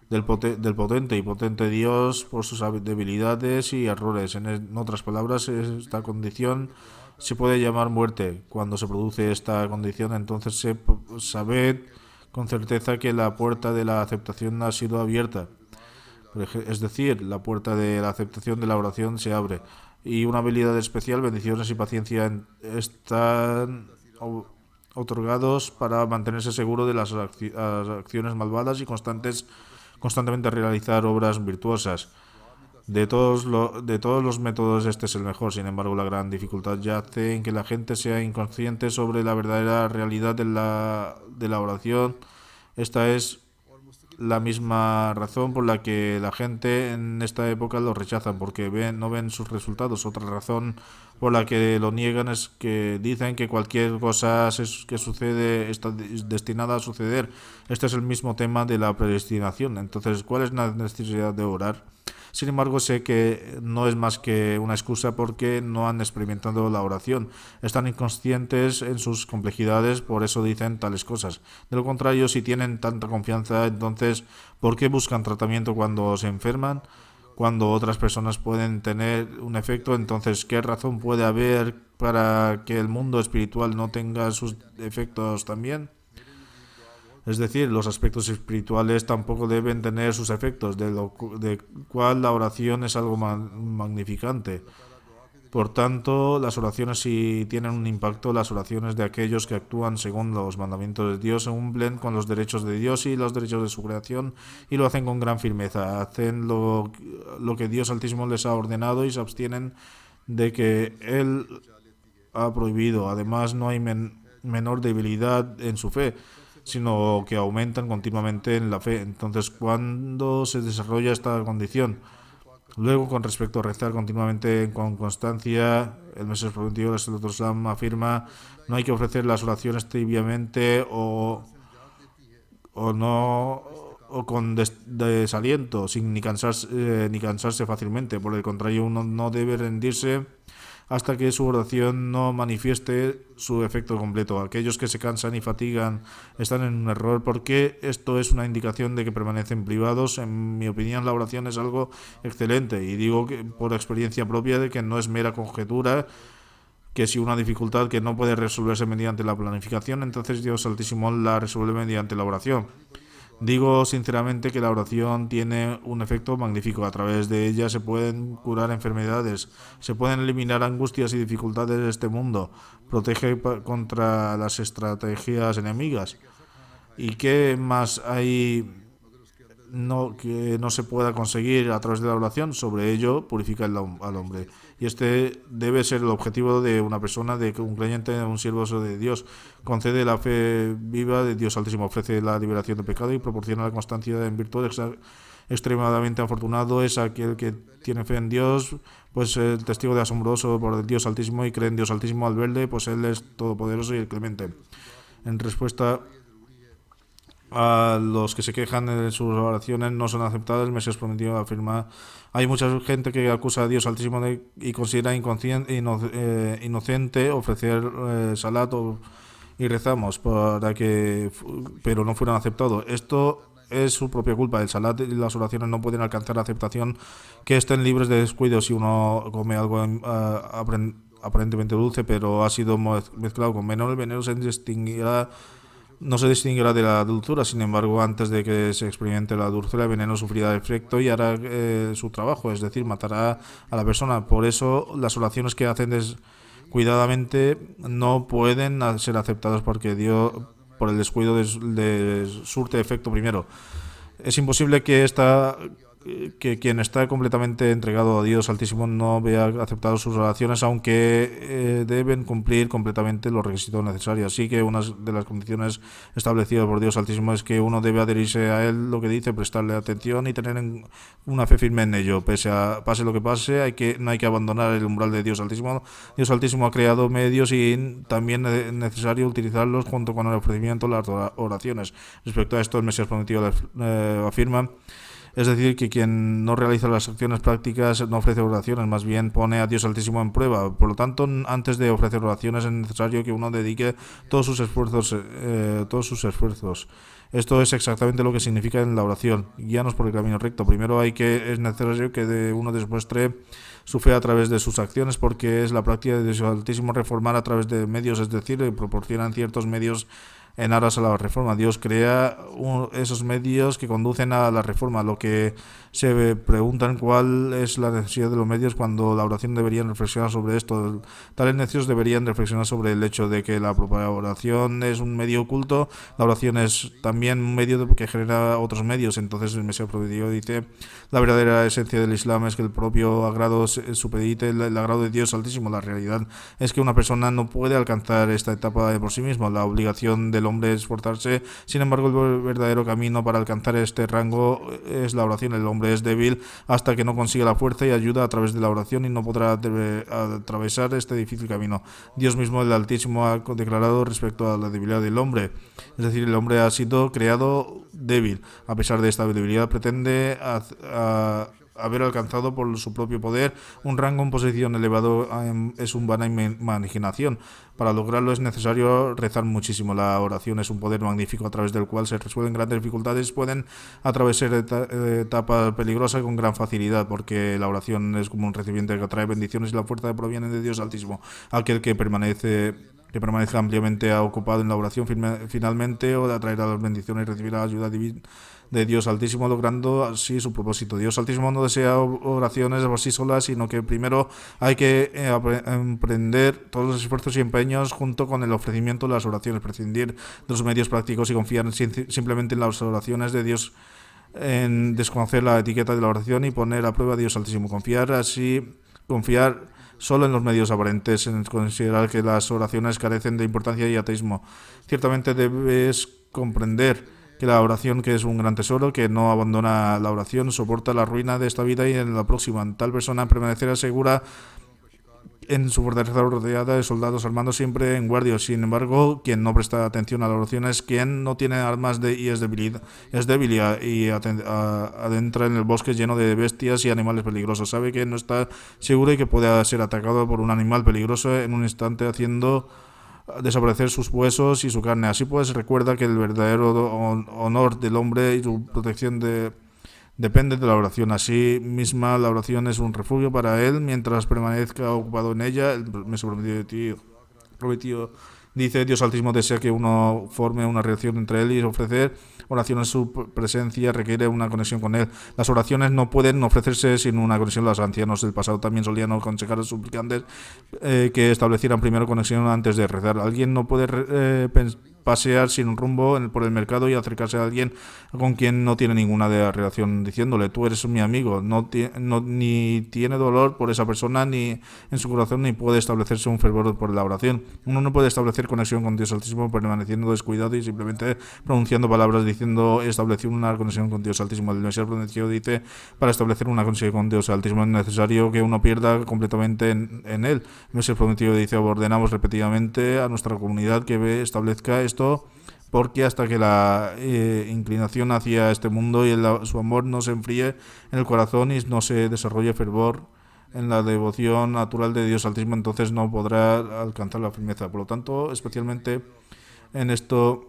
y potente Dios por sus debilidades y errores. En otras palabras, esta condición se puede llamar muerte. Cuando se produce esta condición, entonces se sabe con certeza que la puerta de la aceptación ha sido abierta. Es decir, la puerta de la aceptación de la oración se abre. Y una habilidad especial, bendiciones y paciencia están otorgados para mantenerse seguro de las acciones malvadas y constantemente realizar obras virtuosas. De todos los métodos, este es el mejor. Sin embargo, la gran dificultad yace en que la gente sea inconsciente sobre la verdadera realidad de la oración. Esta es la misma razón por la que la gente en esta época lo rechazan, porque no ven sus resultados. Otra razón por la que lo niegan es que dicen que cualquier cosa que sucede está destinada a suceder. Este es el mismo tema de la predestinación. Entonces, ¿cuál es la necesidad de orar? Sin embargo, sé que no es más que una excusa porque no han experimentado la oración. Están inconscientes en sus complejidades, por eso dicen tales cosas. De lo contrario, si tienen tanta confianza, entonces, ¿por qué buscan tratamiento cuando se enferman? Cuando otras personas pueden tener un efecto, entonces, ¿qué razón puede haber para que el mundo espiritual no tenga sus efectos también? Es decir, los aspectos espirituales tampoco deben tener sus efectos, de cual la oración es algo magnificante. Por tanto, las oraciones sí tienen un impacto. Las oraciones de aquellos que actúan según los mandamientos de Dios se cumplen con los derechos de Dios y los derechos de su creación y lo hacen con gran firmeza. Hacen lo que Dios Altísimo les ha ordenado y se abstienen de que Él ha prohibido. Además, no hay menor debilidad en su fe, sino que aumentan continuamente en la fe. Entonces, ¿cuándo se desarrolla esta condición? Luego, con respecto a rezar continuamente con constancia, el Mesías prometido, el Sallallahu Alaihi Wasallam, afirma: no hay que ofrecer las oraciones tibiamente o no o con desaliento, sin ni cansarse fácilmente. Por el contrario, uno no debe rendirse hasta que su oración no manifieste su efecto completo. Aquellos que se cansan y fatigan están en un error porque esto es una indicación de que permanecen privados. En mi opinión, la oración es algo excelente y digo que por experiencia propia de que no es mera conjetura, que si una dificultad que no puede resolverse mediante la planificación, entonces Dios Altísimo la resuelve mediante la oración. Digo sinceramente que la oración tiene un efecto magnífico. A través de ella se pueden curar enfermedades, se pueden eliminar angustias y dificultades de este mundo, protege contra las estrategias enemigas. ¿Y qué más hay que no se pueda conseguir a través de la oración? Sobre ello purifica al hombre. Y este debe ser el objetivo de una persona, de un creyente, de un siervo de Dios. Concede la fe viva de Dios Altísimo, ofrece la liberación del pecado y proporciona la constancia en virtud. Extremadamente afortunado es aquel que tiene fe en Dios, pues el testigo de asombroso por Dios Altísimo y cree en Dios Altísimo al verle, pues Él es todopoderoso y el clemente. En respuesta a los que se quejan de sus oraciones no son aceptadas, el Mesías prometido afirma: hay mucha gente que acusa a Dios Altísimo y considera inocente ofrecer salat y rezamos pero no fueron aceptados. Esto es su propia culpa. El salat y las oraciones no pueden alcanzar aceptación que estén libres de descuido. Si uno come algo aparentemente dulce pero ha sido mezclado con veneno, el veneno no se distinguirá de la dulzura. Sin embargo, antes de que se experimente la dulzura, el veneno sufrirá efecto y hará su trabajo, es decir, matará a la persona. Por eso, las oraciones que hacen descuidadamente no pueden ser aceptadas porque Dios, por el descuido, surte efecto primero. Es imposible que quien está completamente entregado a Dios Altísimo no vea aceptadas sus oraciones, aunque deben cumplir completamente los requisitos necesarios. Así que una de las condiciones establecidas por Dios Altísimo es que uno debe adherirse a Él, lo que dice, prestarle atención y tener una fe firme en ello. Pase lo que pase, no hay que abandonar el umbral de Dios Altísimo. Dios Altísimo ha creado medios y también es necesario utilizarlos junto con el ofrecimiento de las oraciones. Respecto a esto, el Mesías prometido afirma: es decir, que quien no realiza las acciones prácticas no ofrece oraciones, más bien pone a Dios Altísimo en prueba. Por lo tanto, antes de ofrecer oraciones es necesario que uno dedique todos sus esfuerzos. Esto es exactamente lo que significa en la oración: guíanos por el camino recto. Primero es necesario que uno demuestre su fe a través de sus acciones, porque es la práctica de Dios Altísimo reformar a través de medios, es decir, proporcionan ciertos medios en aras a la reforma. Dios crea esos medios que conducen a la reforma. Lo que se preguntan cuál es la necesidad de los medios, cuando la oración deberían reflexionar sobre esto. Tales necios deberían reflexionar sobre el hecho de que la propia oración es un medio oculto. La oración es también un medio que genera otros medios. Entonces el Mesías prometido dice: la verdadera esencia del Islam es que el propio agrado supedite el agrado de Dios Altísimo. La realidad es que una persona no puede alcanzar esta etapa por sí mismo. La obligación del hombre es esforzarse. Sin embargo, el verdadero camino para alcanzar este rango es la oración. El hombre es débil hasta que no consiga la fuerza y ayuda a través de la oración y no podrá atravesar este difícil camino. Dios mismo, el Altísimo, ha declarado respecto a la debilidad del hombre. Es decir, el hombre ha sido creado débil. A pesar de esta debilidad, pretende haber alcanzado por su propio poder un rango en posición elevado es una vana imaginación. Para lograrlo es necesario rezar muchísimo. La oración es un poder magnífico a través del cual se resuelven grandes dificultades, pueden atravesar etapas peligrosas con gran facilidad, porque la oración es como un recipiente que atrae bendiciones y la fuerza proviene de Dios Altísimo. Aquel que permanezca ampliamente ocupado en la oración finalmente o de atraer a las bendiciones y recibir la ayuda divina de Dios Altísimo, logrando así su propósito. Dios Altísimo no desea oraciones por sí solas, sino que primero hay que emprender todos los esfuerzos y empeños junto con el ofrecimiento de las oraciones, prescindir de los medios prácticos y confiar simplemente en las oraciones de Dios, en desconocer la etiqueta de la oración y poner a prueba a Dios Altísimo. Confiar solo en los medios aparentes, en considerar que las oraciones carecen de importancia y ateísmo. Ciertamente debes comprender que la oración, que es un gran tesoro, que no abandona la oración, soporta la ruina de esta vida y en la próxima. Tal persona permanecerá segura en su fortaleza rodeada de soldados armados siempre en guardia. Sin embargo, quien no presta atención a la oración es quien no tiene armas y es débil y adentra en el bosque lleno de bestias y animales peligrosos. Sabe que no está seguro y que puede ser atacado por un animal peligroso en un instante, haciendo desaparecer sus huesos y su carne. Así pues, recuerda que el verdadero honor del hombre y su protección depende de la oración. Así misma, la oración es un refugio para él mientras permanezca ocupado en ella. El mes prometido dice: Dios Altísimo desea que uno forme una relación entre él y ofrecer oración en su presencia requiere una conexión con él. Las oraciones no pueden ofrecerse sin una conexión. Los ancianos del pasado también solían aconsejar a los suplicantes que establecieran primero conexión antes de rezar. Alguien no puede pasear sin un rumbo por el mercado y acercarse a alguien con quien no tiene ninguna relación, diciéndole: tú eres mi amigo. Ni tiene dolor por esa persona ni en su corazón, ni puede establecerse un fervor por la oración. Uno no puede establecer conexión con Dios Altísimo permaneciendo descuidado y simplemente pronunciando palabras diciendo establecer una conexión con Dios Altísimo. El Mesías prometido dice: para establecer una conexión con Dios Altísimo es necesario que uno pierda completamente en él. El Mesías prometido dice: ordenamos repetidamente a nuestra comunidad que establezca esto, porque hasta que la inclinación hacia este mundo y su amor no se enfríe en el corazón y no se desarrolle fervor en la devoción natural de Dios Altísimo, entonces no podrá alcanzar la firmeza. Por lo tanto, especialmente en estos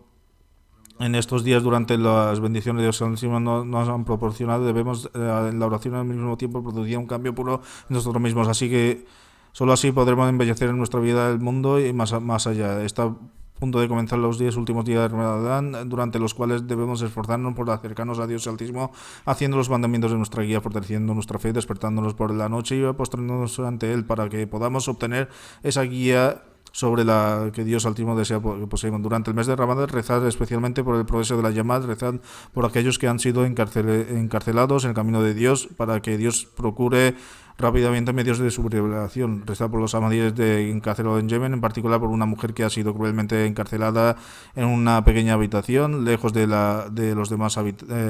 días, durante las bendiciones de Dios Altísimo nos han proporcionado, debemos en la oración al mismo tiempo producir un cambio puro en nosotros mismos. Así que solo así podremos embellecer en nuestra vida el mundo y más allá. Está punto de comenzar los 10 últimos días de Ramadán, durante los cuales debemos esforzarnos por acercarnos a Dios Altísimo, haciendo los mandamientos de nuestra guía, fortaleciendo nuestra fe, despertándonos por la noche y postrándonos ante Él para que podamos obtener esa guía sobre la que Dios Altísimo desea que poseemos. Durante el mes de Ramadán, rezad especialmente por el progreso de la llamada, rezad por aquellos que han sido encarcelados en el camino de Dios, para que Dios procure rápidamente medios de su liberación. Rezad por los ahmadíes encarcelados en Yemen, en particular por una mujer que ha sido cruelmente encarcelada en una pequeña habitación, lejos de los demás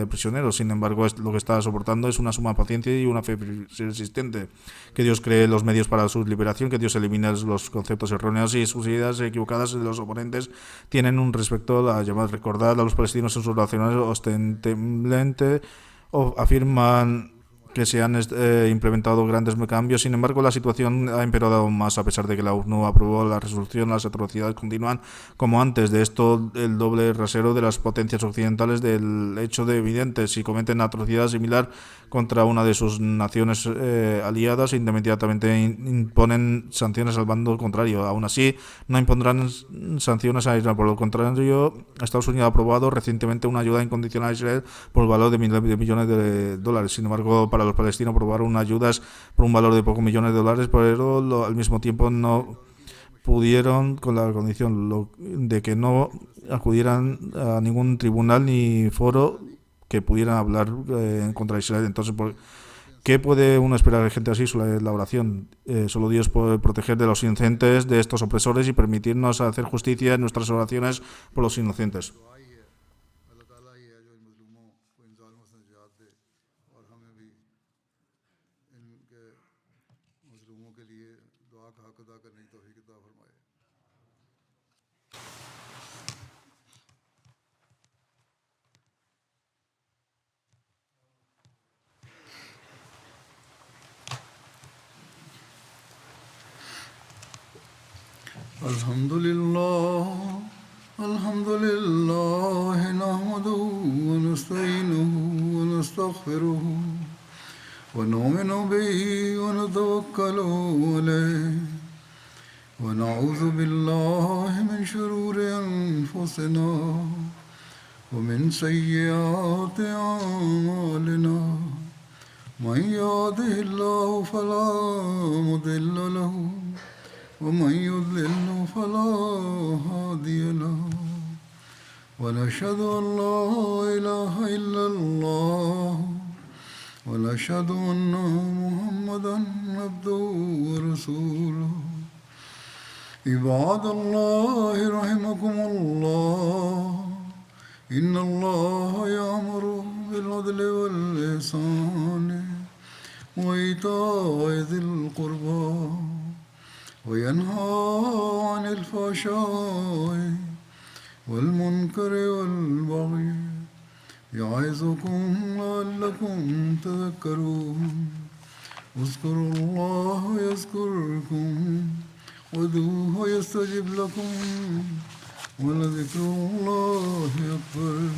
prisioneros. Sin embargo, lo que está soportando es una suma paciencia y una fe persistente. Que Dios cree los medios para su liberación, que Dios elimine los conceptos erróneos y sus ideas equivocadas de los oponentes tienen un respecto a la llamada. Recordad a los palestinos en sus oraciones ostensiblemente afirman que se han implementado grandes cambios. Sin embargo, la situación ha empeorado aún más. A pesar de que la ONU aprobó la resolución, las atrocidades continúan como antes. De esto, el doble rasero de las potencias occidentales del hecho de evidente. Si cometen atrocidad similar contra una de sus naciones aliadas, inmediatamente imponen sanciones al bando contrario. Aún así, no impondrán sanciones a Israel. Por lo contrario, Estados Unidos ha aprobado recientemente una ayuda incondicional a Israel por el valor de millones de dólares. Sin embargo, para los palestinos aprobaron ayudas por un valor de pocos millones de dólares, pero al mismo tiempo no pudieron, con la condición de que no acudieran a ningún tribunal ni foro que pudieran hablar contra Israel. Entonces, ¿qué puede uno esperar de gente así? La oración. Solo Dios puede proteger de los inocentes, de estos opresores, y permitirnos hacer justicia en nuestras oraciones por los inocentes. الحمد لله نحمده ونستعينه ونستغفره ونؤمن به ونتوكل عليه ونعوذ بالله من شرور أنفسنا ومن سيئات أعمالنا من يهده الله فلا مضل له ومن يضلل فلا هادي له ونشهد أن لا إله إلا الله ونشهد أن محمدا عبده ورسوله عباد الله رحمكم الله إن الله يأمر بالعدل والإحسان وإيتاء ذي القربى وينهى عن الفحشاء والمنكر والبغي يعظكم لعلكم تذكرون اذكروا الله يذكركم وادعوه يستجب لكم ولذكر الله أكبر